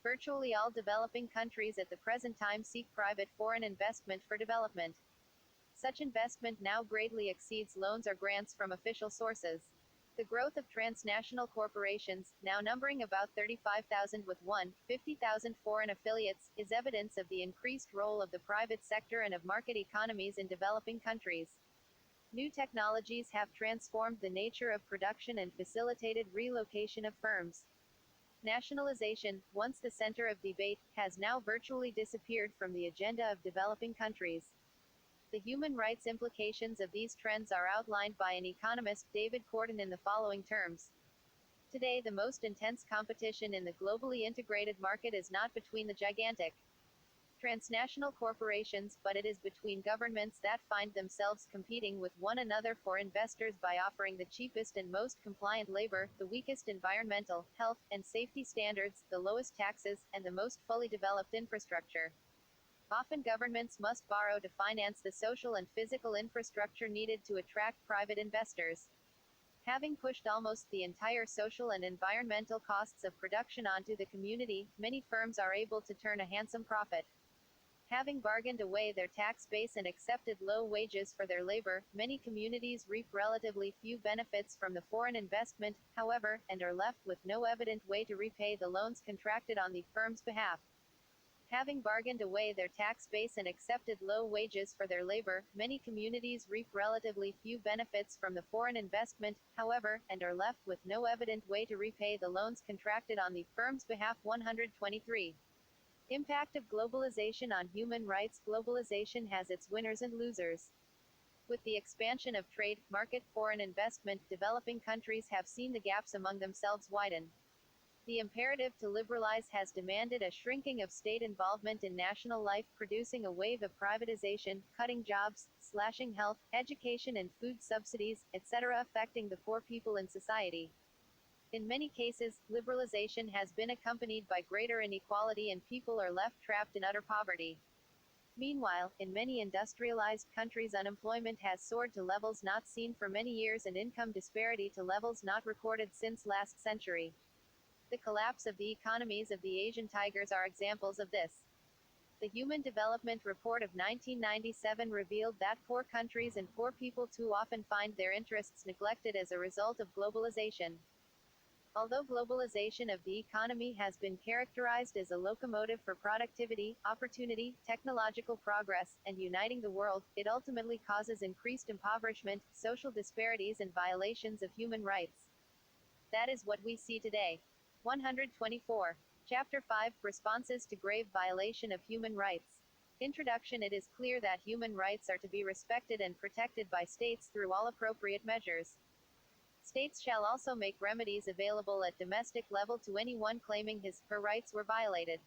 Speaker 1: Virtually all developing countries at the present time seek private foreign investment for development. Such investment now greatly exceeds loans or grants from official sources. The growth of transnational corporations, now numbering about 35,000 with 50,000 foreign affiliates, is evidence of the increased role of the private sector and of market economies in developing countries. New technologies have transformed the nature of production and facilitated relocation of firms. Nationalization, once the center of debate, has now virtually disappeared from the agenda of developing countries. The human rights implications of these trends are outlined by an economist, David Korten, in the following terms. Today, the most intense competition in the globally integrated market is not between the gigantic transnational corporations, but it is between governments that find themselves competing with one another for investors by offering the cheapest and most compliant labor, the weakest environmental, health, and safety standards, the lowest taxes, and the most fully developed infrastructure. Often governments must borrow to finance the social and physical infrastructure needed to attract private investors. Having pushed almost the entire social and environmental costs of production onto the community, many firms are able to turn a handsome profit. Having bargained away their tax base and accepted low wages for their labor, many communities reap relatively few benefits from the foreign investment, however, and are left with no evident way to repay the loans contracted on the firm's behalf. Having bargained away their tax base and accepted low wages for their labor, many communities reap relatively few benefits from the foreign investment, however, and are left with no evident way to repay the loans contracted on the firm's behalf. 123. Impact of globalization on human rights. Globalization has its winners and losers. With the expansion of trade, market, foreign investment, developing countries have seen the gaps among themselves widen. The imperative to liberalize has demanded a shrinking of state involvement in national life, producing a wave of privatization, cutting jobs, slashing health, education and food subsidies, etc., affecting the poor people in society. In many cases, liberalization has been accompanied by greater inequality and people are left trapped in utter poverty. Meanwhile, in many industrialized countries, unemployment has soared to levels not seen for many years and income disparity to levels not recorded since last century. The collapse of the economies of the Asian tigers are examples of this. The Human Development Report of 1997 revealed that poor countries and poor people too often find their interests neglected as a result of globalization. Although globalization of the economy has been characterized as a locomotive for productivity, opportunity, technological progress, and uniting the world, it ultimately causes increased impoverishment, social disparities and violations of human rights. That is what we see today. 124. Chapter 5, Responses to Grave Violation of Human Rights. Introduction. It is clear that human rights are to be respected and protected by states through all appropriate measures. States shall also make remedies available at domestic level to anyone claiming his/her rights were violated.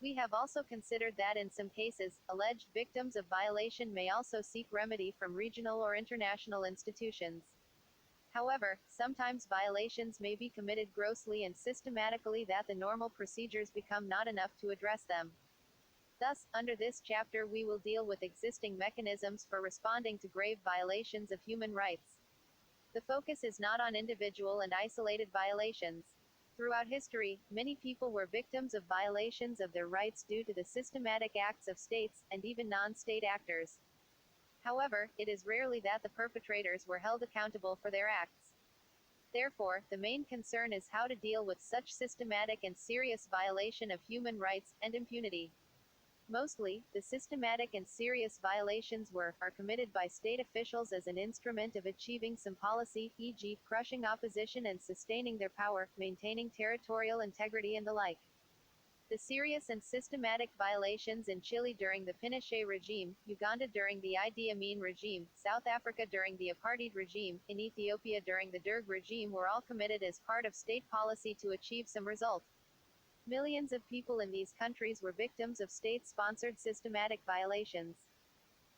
Speaker 1: We have also considered that in some cases, alleged victims of violation may also seek remedy from regional or international institutions. However, sometimes violations may be committed grossly and systematically that the normal procedures become not enough to address them. Thus, under this chapter we will deal with existing mechanisms for responding to grave violations of human rights. The focus is not on individual and isolated violations. Throughout history, many people were victims of violations of their rights due to the systematic acts of states, and even non-state actors. However, it is rarely that the perpetrators were held accountable for their acts. Therefore, the main concern is how to deal with such systematic and serious violation of human rights, and impunity. Mostly, the systematic and serious violations are committed by state officials as an instrument of achieving some policy, e.g., crushing opposition and sustaining their power, maintaining territorial integrity and the like. The serious and systematic violations in Chile during the Pinochet regime, Uganda during the Idi Amin regime, South Africa during the apartheid regime, in Ethiopia during the Derg regime were all committed as part of state policy to achieve some result. Millions of people in these countries were victims of state-sponsored systematic violations.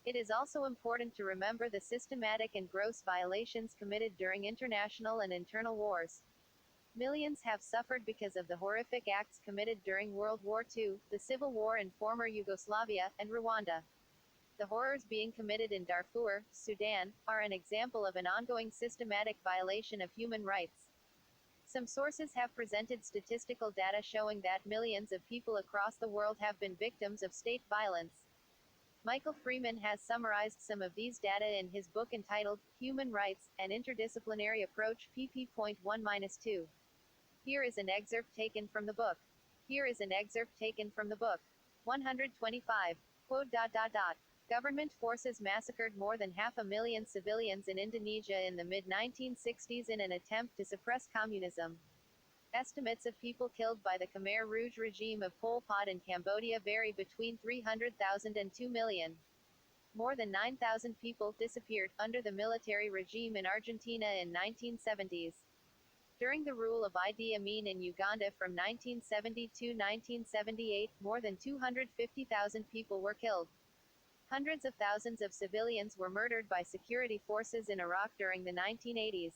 Speaker 1: It is also important to remember the systematic and gross violations committed during international and internal wars. Millions have suffered because of the horrific acts committed during World War II, the Civil War in former Yugoslavia, and Rwanda. The horrors being committed in Darfur, Sudan, are an example of an ongoing systematic violation of human rights. Some sources have presented statistical data showing that millions of people across the world have been victims of state violence. Michael Freeman has summarized some of these data in his book entitled Human Rights: An Interdisciplinary Approach, pp.1-2. Here is an excerpt taken from the book. 125. Quote, Government forces massacred more than 500,000 civilians in Indonesia in the mid-1960s in an attempt to suppress communism. Estimates of people killed by the Khmer Rouge regime of Pol Pot in Cambodia vary between 300,000 and 2 million. More than 9,000 people disappeared under the military regime in Argentina in 1970s. During the rule of Idi Amin in Uganda from 1970 to 1978, more than 250,000 people were killed. Hundreds of thousands of civilians were murdered by security forces in Iraq during the 1980s.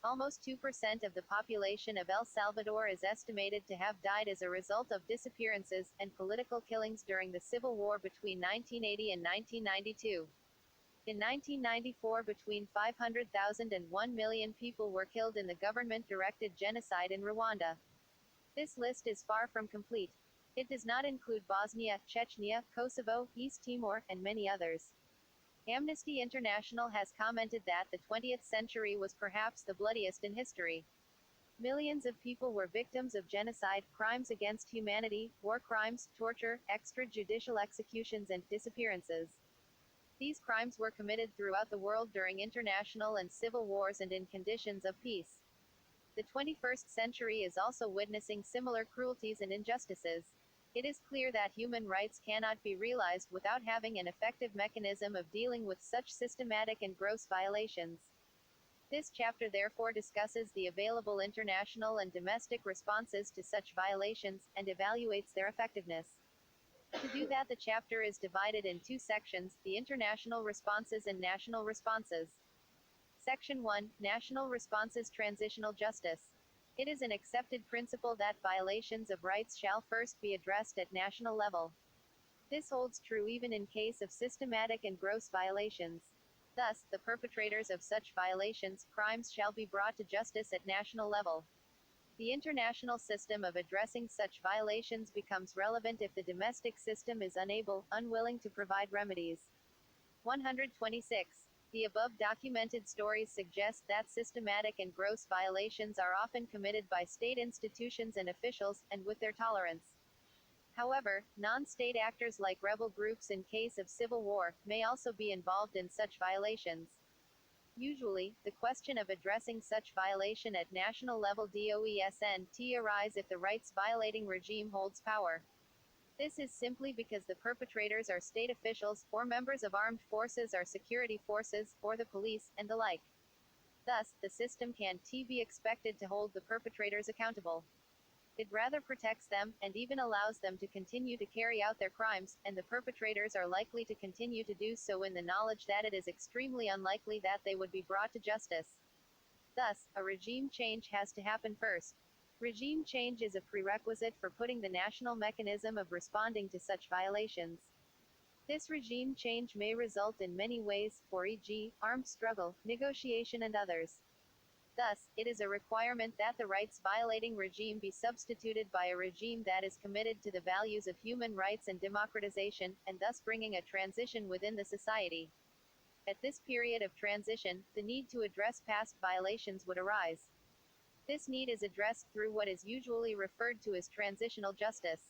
Speaker 1: Almost 2% of the population of El Salvador is estimated to have died as a result of disappearances and political killings during the civil war between 1980 and 1992. In 1994, between 500,000 and 1 million people were killed in the government-directed genocide in Rwanda. This list is far from complete. It does not include Bosnia, Chechnya, Kosovo, East Timor, and many others. Amnesty International has commented that the 20th century was perhaps the bloodiest in history. Millions of people were victims of genocide, crimes against humanity, war crimes, torture, extrajudicial executions, and disappearances. These crimes were committed throughout the world during international and civil wars and in conditions of peace. The 21st century is also witnessing similar cruelties and injustices. It is clear that human rights cannot be realized without having an effective mechanism of dealing with such systematic and gross violations. This chapter therefore discusses the available international and domestic responses to such violations, and evaluates their effectiveness. To do that, the chapter is divided in two sections, the international responses and national responses. Section 1, National Responses: Transitional Justice. It is an accepted principle that violations of rights shall first be addressed at national level. This holds true even in case of systematic and gross violations. Thus, the perpetrators of such violations, crimes shall be brought to justice at national level. The international system of addressing such violations becomes relevant if the domestic system is unwilling to provide remedies. 126. The above documented stories suggest that systematic and gross violations are often committed by state institutions and officials, and with their tolerance. However, non-state actors like rebel groups in case of civil war, may also be involved in such violations. Usually, the question of addressing such violation at national level doesn't arise if the rights-violating regime holds power. This is simply because the perpetrators are state officials, or members of armed forces or security forces, or the police, and the like. Thus, the system can't be expected to hold the perpetrators accountable. It rather protects them, and even allows them to continue to carry out their crimes, and the perpetrators are likely to continue to do so in the knowledge that it is extremely unlikely that they would be brought to justice. Thus, a regime change has to happen first. Regime change is a prerequisite for putting the national mechanism of responding to such violations. This regime change may result in many ways, for e.g., armed struggle, negotiation, and others. Thus, it is a requirement that the rights-violating regime be substituted by a regime that is committed to the values of human rights and democratization, and thus bringing a transition within the society. At this period of transition, the need to address past violations would arise. This need is addressed through what is usually referred to as transitional justice.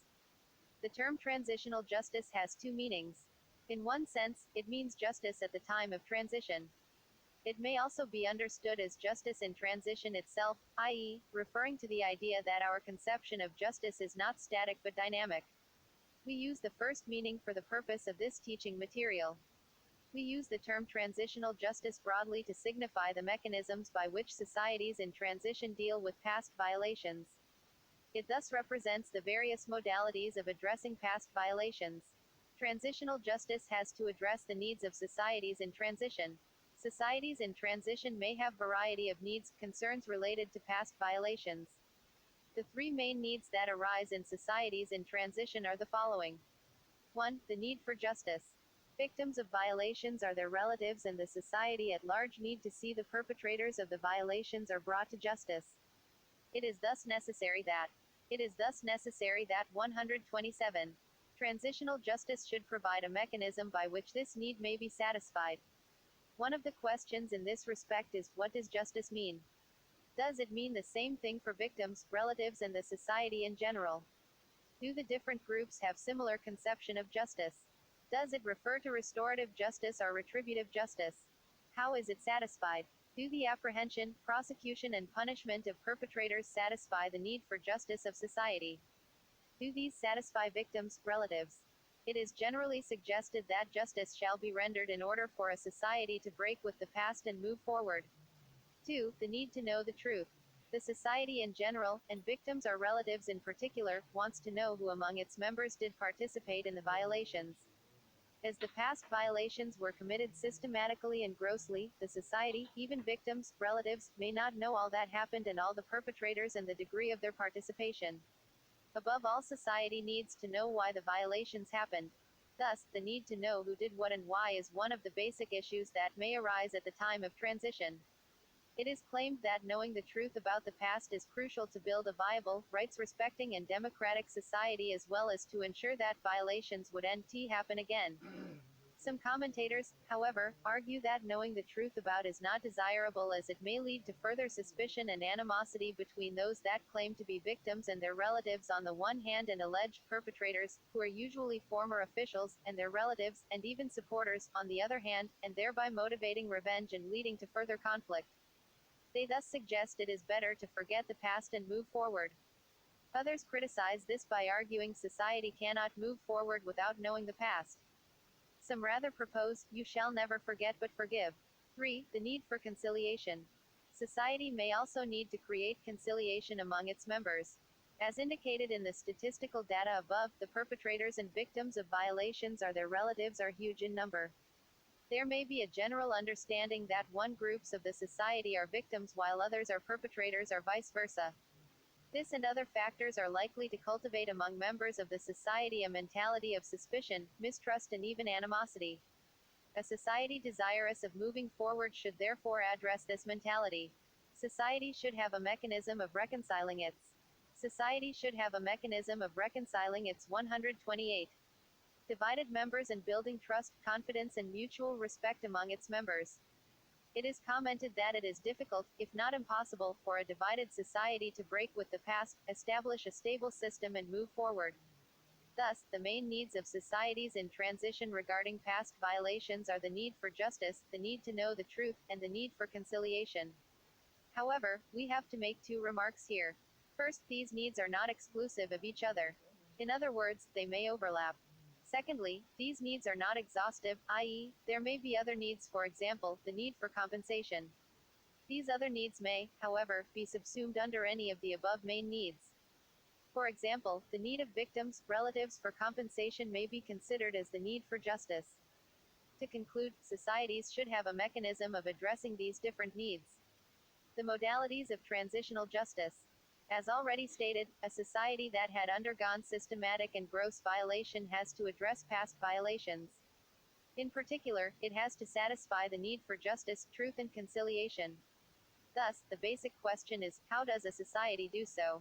Speaker 1: The term transitional justice has two meanings. In one sense, it means justice at the time of transition. It may also be understood as justice in transition itself, i.e., referring to the idea that our conception of justice is not static but dynamic. We use the first meaning for the purpose of this teaching material. We use the term transitional justice broadly to signify the mechanisms by which societies in transition deal with past violations. It thus represents the various modalities of addressing past violations. Transitional justice has to address the needs of societies in transition. Societies in transition may have variety of needs, concerns related to past violations. The three main needs that arise in societies in transition are the following. 1. The need for justice. Victims of violations are their relatives, and the society at large need to see the perpetrators of the violations are brought to justice. It is thus necessary that 127. Transitional justice should provide a mechanism by which this need may be satisfied. One of the questions in this respect is, what does justice mean? Does it mean the same thing for victims, relatives, and the society in general? Do the different groups have similar conception of justice? Does it refer to restorative justice or retributive justice? How is it satisfied? Do the apprehension, prosecution, and punishment of perpetrators satisfy the need for justice of society? Do these satisfy victims, relatives? It is generally suggested that justice shall be rendered in order for a society to break with the past and move forward. 2. The need to know the truth. The society in general, and victims or relatives in particular, wants to know who among its members did participate in the violations. As the past violations were committed systematically and grossly, the society, even victims, relatives, may not know all that happened and all the perpetrators and the degree of their participation. Above all, society needs to know why the violations happened. Thus, the need to know who did what and why is one of the basic issues that may arise at the time of transition. It is claimed that knowing the truth about the past is crucial to build a viable, rights-respecting and democratic society, as well as to ensure that violations would not happen again. Some commentators, however, argue that knowing the truth about is not desirable, as it may lead to further suspicion and animosity between those that claim to be victims and their relatives on the one hand, and alleged perpetrators, who are usually former officials, and their relatives, and even supporters, on the other hand, and thereby motivating revenge and leading to further conflict. They thus suggest it is better to forget the past and move forward. Others criticize this by arguing society cannot move forward without knowing the past. Some rather propose, you shall never forget but forgive. 3. The need for conciliation. Society may also need to create conciliation among its members. As indicated in the statistical data above, the perpetrators and victims of violations or their relatives are huge in number. There may be a general understanding that one groups of the society are victims while others are perpetrators, or vice versa. This and other factors are likely to cultivate among members of the society a mentality of suspicion, mistrust, and even animosity. A society desirous of moving forward should therefore address this mentality. Society should have a mechanism of reconciling its 128 divided members and building trust, confidence, and mutual respect among its members. It is commented that it is difficult, if not impossible, for a divided society to break with the past, establish a stable system, and move forward. Thus, the main needs of societies in transition regarding past violations are the need for justice, the need to know the truth, and the need for conciliation. However, we have to make two remarks here. First, these needs are not exclusive of each other. In other words, they may overlap. Secondly, these needs are not exhaustive, i.e., there may be other needs, for example, the need for compensation. These other needs may, however, be subsumed under any of the above main needs. For example, the need of victims, relatives for compensation may be considered as the need for justice. To conclude, societies should have a mechanism of addressing these different needs. The modalities of transitional justice. As already stated, a society that had undergone systematic and gross violation has to address past violations. In particular, it has to satisfy the need for justice, truth, and conciliation. Thus, the basic question is, how does a society do so?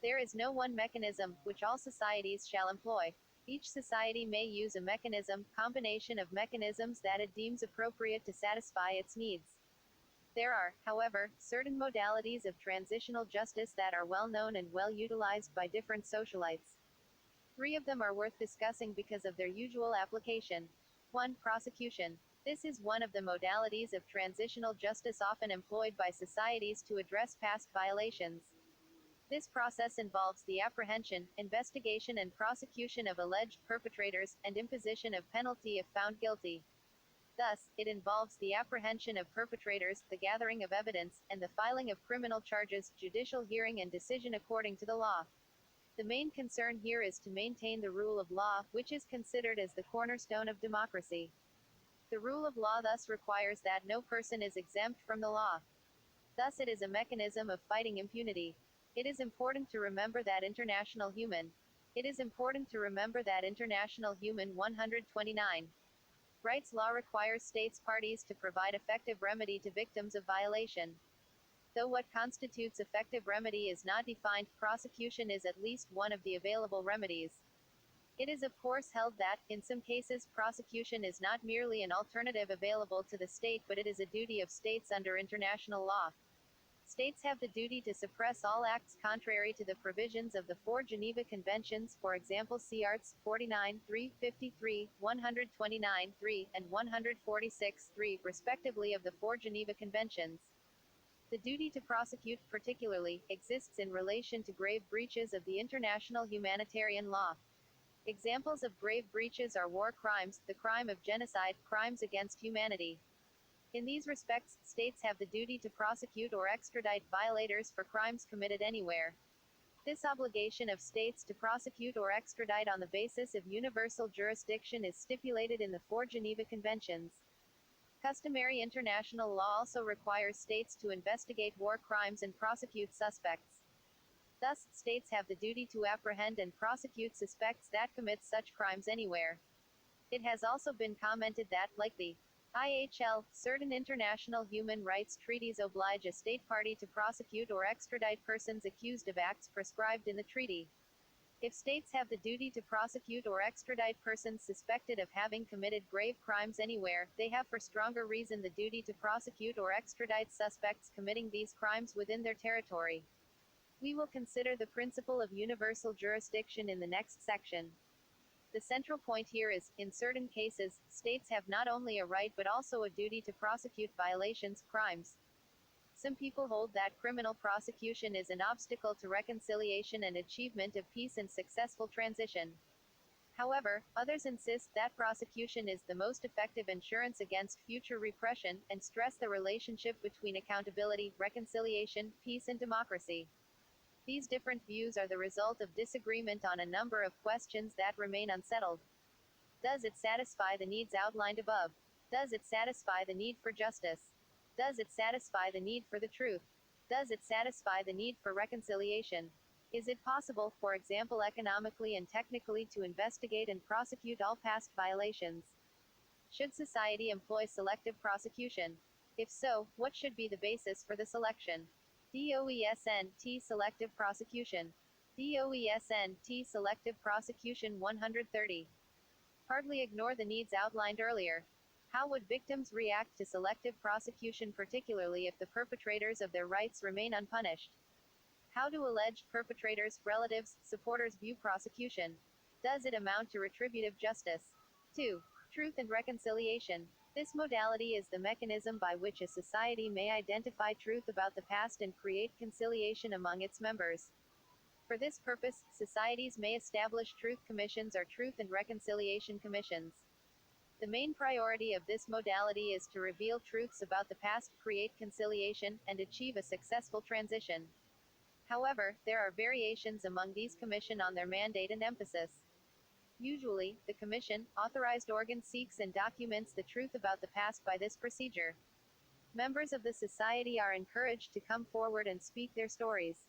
Speaker 1: There is no one mechanism, which all societies shall employ. Each society may use a mechanism, combination of mechanisms that it deems appropriate to satisfy its needs. There are, however, certain modalities of transitional justice that are well known and well utilized by different socialites. Three of them are worth discussing because of their usual application. 1. Prosecution. This is one of the modalities of transitional justice often employed by societies to address past violations. This process involves the apprehension, investigation, and prosecution of alleged perpetrators, and imposition of penalty if found guilty. Thus, it involves the apprehension of perpetrators, the gathering of evidence, and the filing of criminal charges, judicial hearing and decision according to the law. The main concern here is to maintain the rule of law, which is considered as the cornerstone of democracy. The rule of law thus requires that no person is exempt from the law. Thus it is a mechanism of fighting impunity. It is important to remember that International Human. It is important to remember that International Human 129 rights law requires states parties to provide effective remedy to victims of violation. Though what constitutes effective remedy is not defined, prosecution is at least one of the available remedies. It is of course held that, in some cases, prosecution is not merely an alternative available to the state but it is a duty of states under international law. States have the duty to suppress all acts contrary to the provisions of the four Geneva Conventions, for example see Arts. 49, 3, 53, 129, 3, and 146, 3, respectively of the four Geneva Conventions. The duty to prosecute, particularly, exists in relation to grave breaches of the international humanitarian law. Examples of grave breaches are war crimes, the crime of genocide, crimes against humanity. In these respects, states have the duty to prosecute or extradite violators for crimes committed anywhere. This obligation of states to prosecute or extradite on the basis of universal jurisdiction is stipulated in the four Geneva Conventions. Customary international law also requires states to investigate war crimes and prosecute suspects. Thus, states have the duty to apprehend and prosecute suspects that commit such crimes anywhere. It has also been commented that, like the IHL, certain international human rights treaties oblige a state party to prosecute or extradite persons accused of acts prescribed in the treaty. If states have the duty to prosecute or extradite persons suspected of having committed grave crimes anywhere, they have for stronger reason the duty to prosecute or extradite suspects committing these crimes within their territory. We will consider the principle of universal jurisdiction in the next section. The central point here is, in certain cases, states have not only a right but also a duty to prosecute violations, crimes. Some people hold that criminal prosecution is an obstacle to reconciliation and achievement of peace and successful transition. However, others insist that prosecution is the most effective insurance against future repression, and stress the relationship between accountability, reconciliation, peace and democracy. These different views are the result of disagreement on a number of questions that remain unsettled. Does it satisfy the needs outlined above? Does it satisfy the need for justice? Does it satisfy the need for the truth? Does it satisfy the need for reconciliation? Is it possible, for example economically and technically, to investigate and prosecute all past violations? Should society employ selective prosecution? If so, what should be the basis for the selection? DOESN-T Selective Prosecution. DOESN-T Selective Prosecution 130. Hardly ignore the needs outlined earlier. How would victims react to selective prosecution, particularly if the perpetrators of their rights remain unpunished? How do alleged perpetrators, relatives, supporters view prosecution? Does it amount to retributive justice? 2. Truth and reconciliation. This modality is the mechanism by which a society may identify truth about the past and create conciliation among its members. For this purpose, societies may establish truth commissions or truth and reconciliation commissions. The main priority of this modality is to reveal truths about the past, create conciliation, and achieve a successful transition. However, there are variations among these commission on their mandate and emphasis. Usually, the commission, authorized organ, seeks and documents the truth about the past by this procedure. Members of the society are encouraged to come forward and speak their stories.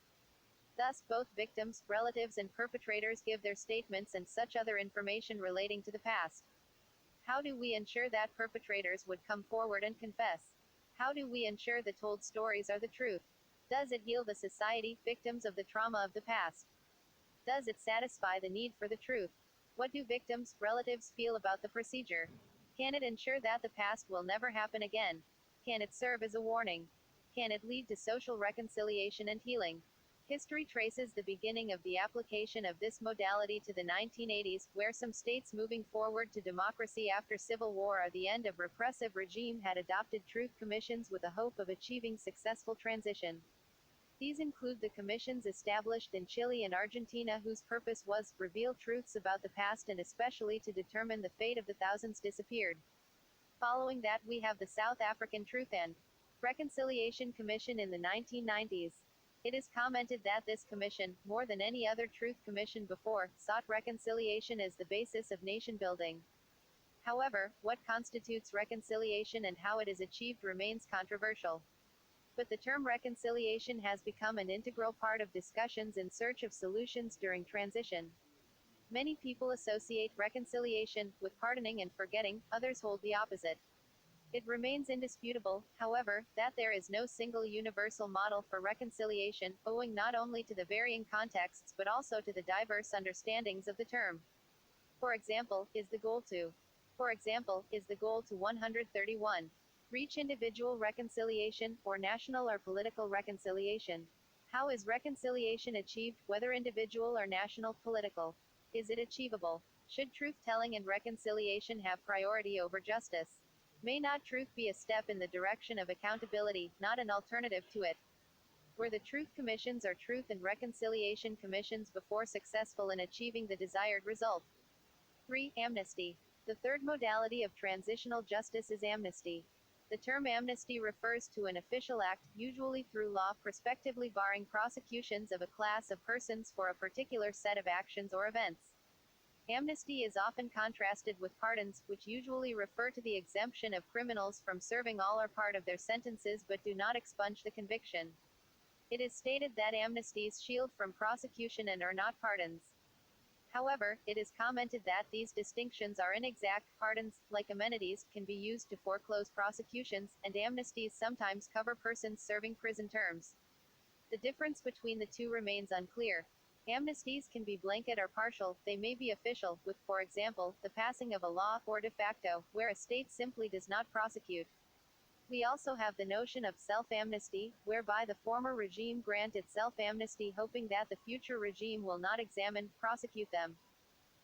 Speaker 1: Thus, both victims, relatives and perpetrators give their statements and such other information relating to the past. How do we ensure that perpetrators would come forward and confess? How do we ensure the told stories are the truth? Does it heal the society, victims of the trauma of the past? Does it satisfy the need for the truth? What do victims, relatives feel about the procedure? Can it ensure that the past will never happen again? Can it serve as a warning? Can it lead to social reconciliation and healing? History traces the beginning of the application of this modality to the 1980s, where some states moving forward to democracy after civil war or the end of repressive regime had adopted truth commissions with the hope of achieving successful transition. These include the commissions established in Chile and Argentina, whose purpose was reveal truths about the past and especially to determine the fate of the thousands disappeared. Following that, we have the South African Truth and Reconciliation Commission in the 1990s. It is commented that this commission, more than any other truth commission before, sought reconciliation as the basis of nation building. However, what constitutes reconciliation and how it is achieved remains controversial. But the term reconciliation has become an integral part of discussions in search of solutions during transition. Many people associate reconciliation with pardoning and forgetting, others hold the opposite. It remains indisputable, however, that there is no single universal model for reconciliation, owing not only to the varying contexts but also to the diverse understandings of the term. For example, is the goal to 131 reach individual reconciliation, or national or political reconciliation? How is reconciliation achieved, whether individual or national, political? Is it achievable? Should truth-telling and reconciliation have priority over justice? May not truth be a step in the direction of accountability, not an alternative to it? Were the truth commissions or truth and reconciliation commissions before successful in achieving the desired result? 3. Amnesty. The third modality of transitional justice is amnesty. The term amnesty refers to an official act, usually through law, prospectively barring prosecutions of a class of persons for a particular set of actions or events. Amnesty is often contrasted with pardons, which usually refer to the exemption of criminals from serving all or part of their sentences but do not expunge the conviction. It is stated that amnesties shield from prosecution and are not pardons. However, it is commented that these distinctions are inexact. Pardons, like amenities, can be used to foreclose prosecutions, and amnesties sometimes cover persons serving prison terms. The difference between the two remains unclear. Amnesties can be blanket or partial. They may be official, with, for example, the passing of a law, or de facto, where a state simply does not prosecute. We also have the notion of self-amnesty, whereby the former regime grant itself amnesty hoping that the future regime will not examine, prosecute them.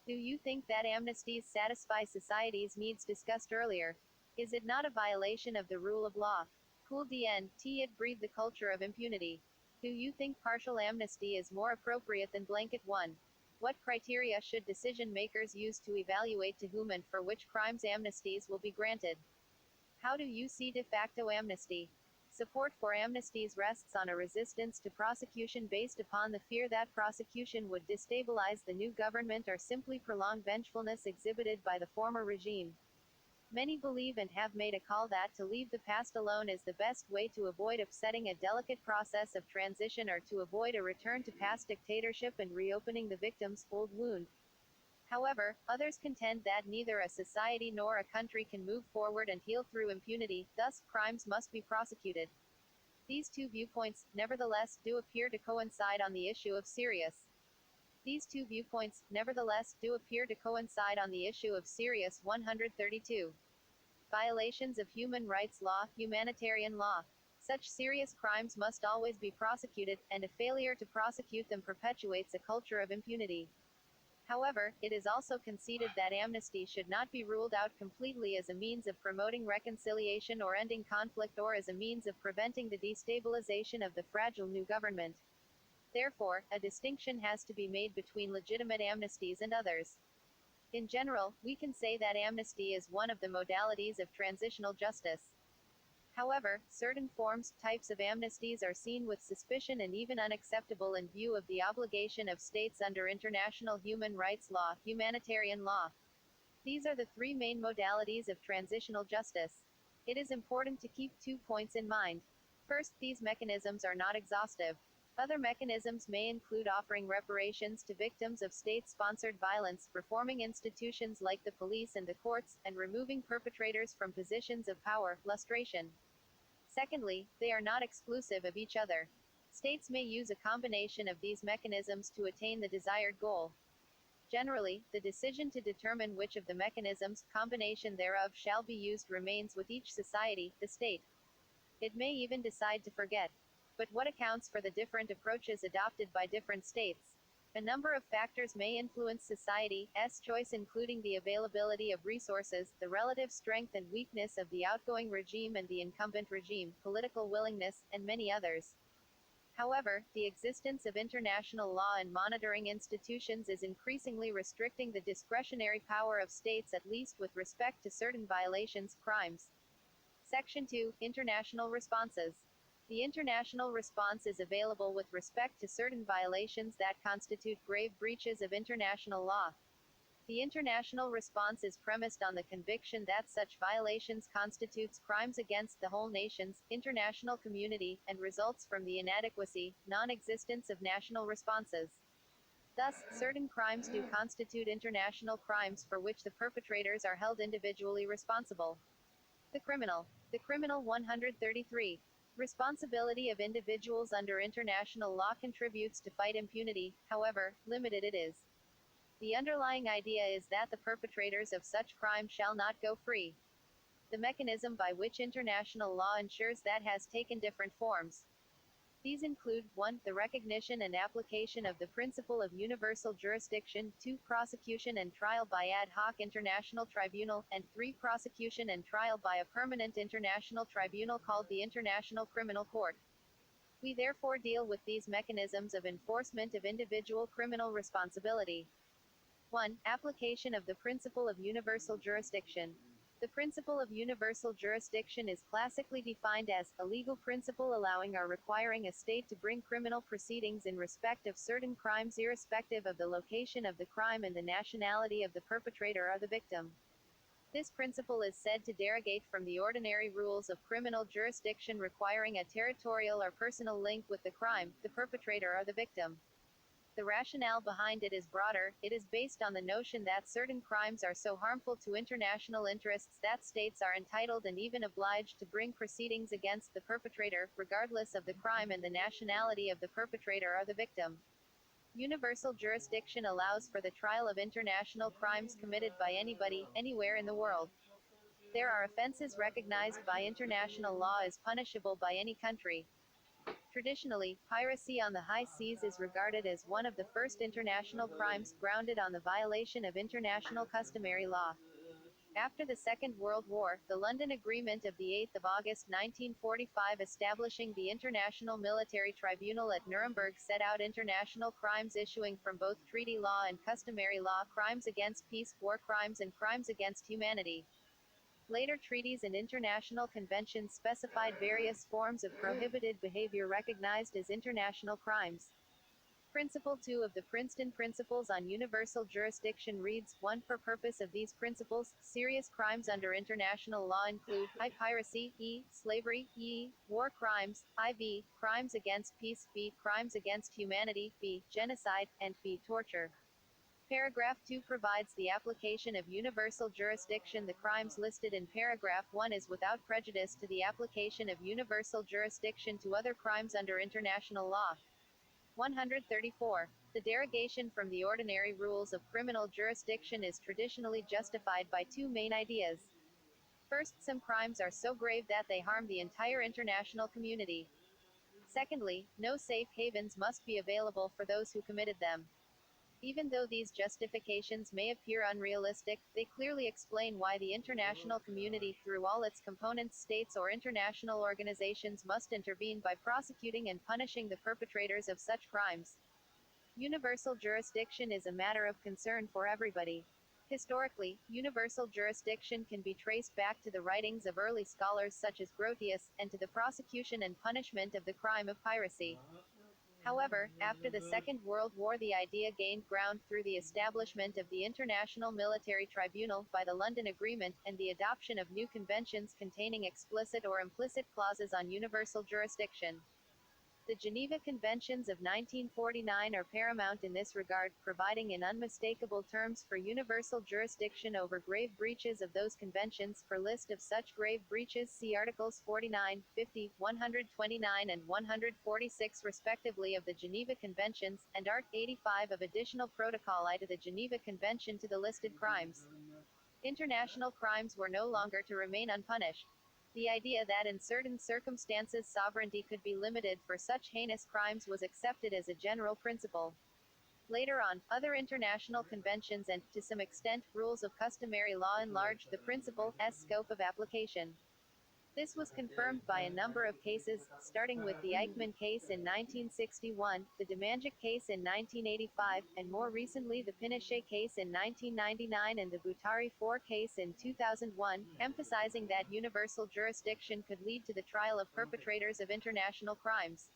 Speaker 1: Do you think that amnesties satisfy society's needs discussed earlier? Is it not a violation of the rule of law? Cool DN, it breed the culture of impunity. Do you think partial amnesty is more appropriate than blanket one? What criteria should decision makers use to evaluate to whom and for which crimes amnesties will be granted? How do you see de facto amnesty? Support for amnesties rests on a resistance to prosecution based upon the fear that prosecution would destabilize the new government or simply prolong vengefulness exhibited by the former regime. Many believe and have made a call that to leave the past alone is the best way to avoid upsetting a delicate process of transition or to avoid a return to past dictatorship and reopening the victim's old wound. However, others contend that neither a society nor a country can move forward and heal through impunity, thus, crimes must be prosecuted. These two viewpoints, nevertheless, do appear to coincide on the issue of Serious 132. Violations of human rights law, humanitarian law. Such serious crimes must always be prosecuted, and a failure to prosecute them perpetuates a culture of impunity. However, it is also conceded that amnesty should not be ruled out completely as a means of promoting reconciliation or ending conflict or as a means of preventing the destabilization of the fragile new government. Therefore, a distinction has to be made between legitimate amnesties and others. In general, we can say that amnesty is one of the modalities of transitional justice. However, certain forms, types of amnesties are seen with suspicion and even unacceptable in view of the obligation of states under international human rights law, humanitarian law. These are the three main modalities of transitional justice. It is important to keep 2 points in mind. First, these mechanisms are not exhaustive. Other mechanisms may include offering reparations to victims of state-sponsored violence, reforming institutions like the police and the courts, and removing perpetrators from positions of power, lustration. Secondly, they are not exclusive of each other. States may use a combination of these mechanisms to attain the desired goal. Generally, the decision to determine which of the mechanisms, combination thereof, shall be used remains with each society, the state. It may even decide to forget. But what accounts for the different approaches adopted by different states? A number of factors may influence society's choice, including the availability of resources, the relative strength and weakness of the outgoing regime and the incumbent regime, political willingness, and many others. However, the existence of international law and monitoring institutions is increasingly restricting the discretionary power of states, at least with respect to certain violations, crimes. Section 2. International responses. The international response is available with respect to certain violations that constitute grave breaches of international law. The international response is premised on the conviction that such violations constitutes crimes against the whole nation's, international community, and results from the inadequacy, non-existence of national responses. Thus, certain crimes do constitute international crimes for which the perpetrators are held individually responsible. The criminal. The criminal 133. Responsibility of individuals under international law contributes to fight impunity, however limited it is. The underlying idea is that the perpetrators of such crime shall not go free. The mechanism by which international law ensures that has taken different forms. These include 1. The recognition and application of the principle of universal jurisdiction, 2. Prosecution and trial by ad hoc international tribunal, and 3. Prosecution and trial by a permanent international tribunal called the International Criminal Court. We therefore deal with these mechanisms of enforcement of individual criminal responsibility. 1. Application of the principle of universal jurisdiction. The principle of universal jurisdiction is classically defined as a legal principle allowing or requiring a state to bring criminal proceedings in respect of certain crimes irrespective of the location of the crime and the nationality of the perpetrator or the victim. This principle is said to derogate from the ordinary rules of criminal jurisdiction requiring a territorial or personal link with the crime, the perpetrator or the victim. The rationale behind it is broader. It is based on the notion that certain crimes are so harmful to international interests that states are entitled and even obliged to bring proceedings against the perpetrator, regardless of the crime and the nationality of the perpetrator or the victim. Universal jurisdiction allows for the trial of international crimes committed by anybody, anywhere in the world. There are offenses recognized by international law as punishable by any country. Traditionally, piracy on the high seas is regarded as one of the first international crimes, grounded on the violation of international customary law. After the Second World War, the London Agreement of 8 August 1945 establishing the International Military Tribunal at Nuremberg set out international crimes issuing from both treaty law and customary law, crimes against peace, war crimes and crimes against humanity. Later treaties and international conventions specified various forms of prohibited behavior recognized as international crimes. Principle 2 of the Princeton Principles on Universal Jurisdiction reads, 1. For purpose of these principles, serious crimes under international law include I. Piracy, e. Slavery, e. War crimes, iv. Crimes against peace, b. Crimes against humanity, b. Genocide, and b. Torture. Paragraph 2 provides the application of universal jurisdiction. The crimes listed in paragraph 1 is without prejudice to the application of universal jurisdiction to other crimes under international law. 134. The derogation from the ordinary rules of criminal jurisdiction is traditionally justified by two main ideas. First, some crimes are so grave that they harm the entire international community. Secondly, no safe havens must be available for those who committed them. Even though these justifications may appear unrealistic, they clearly explain why the international community, through all its components, states or international organizations, must intervene by prosecuting and punishing the perpetrators of such crimes. Universal jurisdiction is a matter of concern for everybody. Historically, universal jurisdiction can be traced back to the writings of early scholars such as Grotius, and to the prosecution and punishment of the crime of piracy. However, after the Second World War, the idea gained ground through the establishment of the International Military Tribunal by the London Agreement, and the adoption of new conventions containing explicit or implicit clauses on universal jurisdiction. The Geneva Conventions of 1949 are paramount in this regard, providing in unmistakable terms for universal jurisdiction over grave breaches of those conventions. For list of such grave breaches, see Articles 49, 50, 129 and 146 respectively of the Geneva Conventions, and Art. 85 of Additional Protocol I to the Geneva Convention to the listed crimes. International crimes were no longer to remain unpunished. The idea that in certain circumstances sovereignty could be limited for such heinous crimes was accepted as a general principle. Later on, other international conventions and, to some extent, rules of customary law enlarged the principle's scope of application. This was confirmed by a number of cases, starting with the Eichmann case in 1961, the Demanjic case in 1985, and more recently the Pinochet case in 1999 and the Butari 4 case in 2001, emphasizing that universal jurisdiction could lead to the trial of perpetrators of international crimes.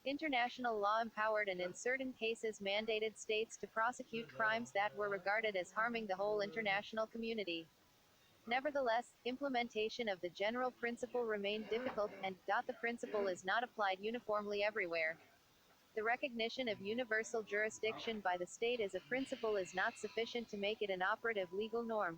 Speaker 1: International law empowered and in certain cases mandated states to prosecute crimes that were regarded as harming the whole international community. Nevertheless, implementation of the general principle remained difficult, and the principle is not applied uniformly everywhere. The recognition of universal jurisdiction by the state as a principle is not sufficient to make it an operative legal norm.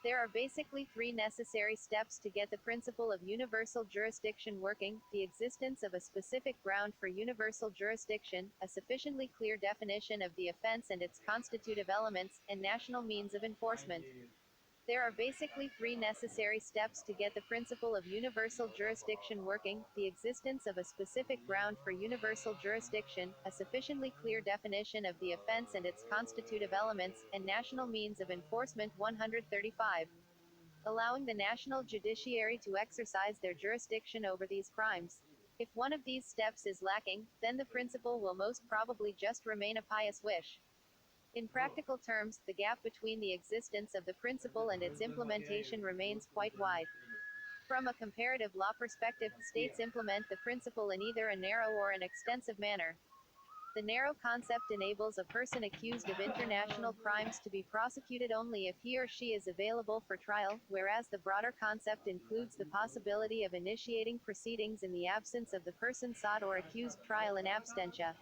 Speaker 1: There are basically three necessary steps to get the principle of universal jurisdiction working: the existence of a specific ground for universal jurisdiction, a sufficiently clear definition of the offense and its constitutive elements, and national means of enforcement. There are basically three necessary steps to get the principle of universal jurisdiction working: the existence of a specific ground for universal jurisdiction, a sufficiently clear definition of the offense and its constitutive elements, and national means of enforcement. 135. Allowing the national judiciary to exercise their jurisdiction over these crimes. If one of these steps is lacking, then the principle will most probably just remain a pious wish. In practical terms, the gap between the existence of the principle and its implementation remains quite wide. From a comparative law perspective, states implement the principle in either a narrow or an extensive manner. The narrow concept enables a person accused of international crimes to be prosecuted only if he or she is available for trial, whereas the broader concept includes the possibility of initiating proceedings in the absence of the person sought or accused trial in absentia.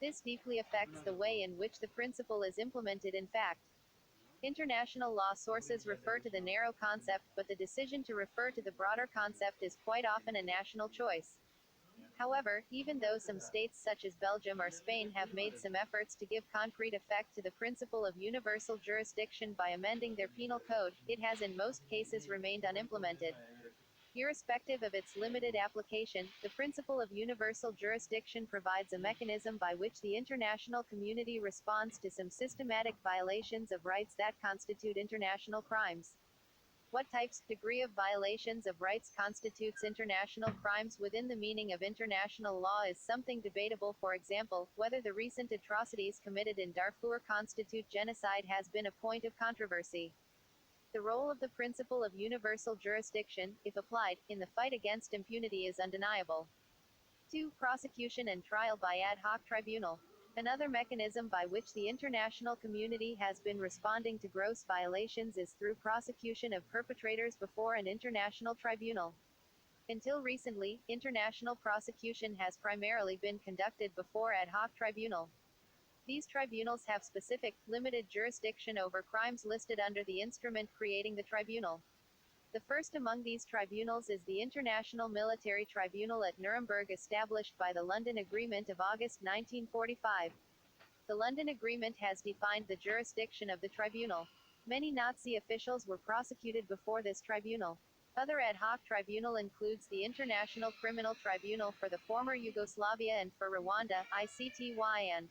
Speaker 1: This deeply affects the way in which the principle is implemented in fact. International law sources refer to the narrow concept, but the decision to refer to the broader concept is quite often a national choice. However, even though some states such as Belgium or Spain have made some efforts to give concrete effect to the principle of universal jurisdiction by amending their penal code, it has in most cases remained unimplemented. Irrespective of its limited application, the principle of universal jurisdiction provides a mechanism by which the international community responds to some systematic violations of rights that constitute international crimes. What types, degree of violations of rights constitutes international crimes within the meaning of international law is something debatable. For example, whether the recent atrocities committed in Darfur constitute genocide has been a point of controversy. The role of the principle of universal jurisdiction, if applied, in the fight against impunity is undeniable. 2. Prosecution and trial by ad hoc tribunal. Another mechanism by which the international community has been responding to gross violations is through prosecution of perpetrators before an international tribunal. Until recently, international prosecution has primarily been conducted before ad hoc tribunal. These tribunals have specific, limited jurisdiction over crimes listed under the instrument creating the tribunal. The first among these tribunals is the International Military Tribunal at Nuremberg, established by the London Agreement of August 1945. The London Agreement has defined the jurisdiction of the tribunal. Many Nazi officials were prosecuted before this tribunal. Other ad hoc tribunal includes the International Criminal Tribunal for the former Yugoslavia and for Rwanda, ICTY, and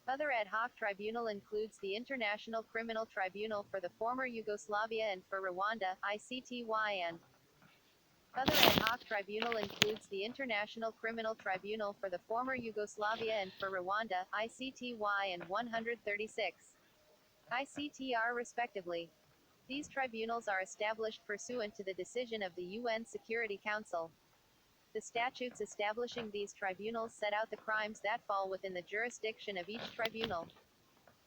Speaker 1: Other ad hoc tribunal includes the International Criminal Tribunal for the former Yugoslavia and for Rwanda, ICTY, and other ad hoc tribunal includes the International Criminal Tribunal for the former Yugoslavia and for Rwanda, ICTY, and 136 ICTR respectively. These tribunals are established pursuant to the decision of the UN Security Council. The statutes establishing these tribunals set out the crimes that fall within the jurisdiction of each tribunal.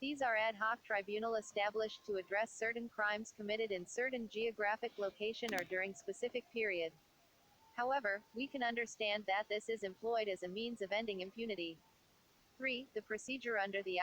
Speaker 1: These are ad hoc tribunal established to address certain crimes committed in certain geographic location or during specific period. However, we can understand that this is employed as a means of ending impunity. 3. The procedure under the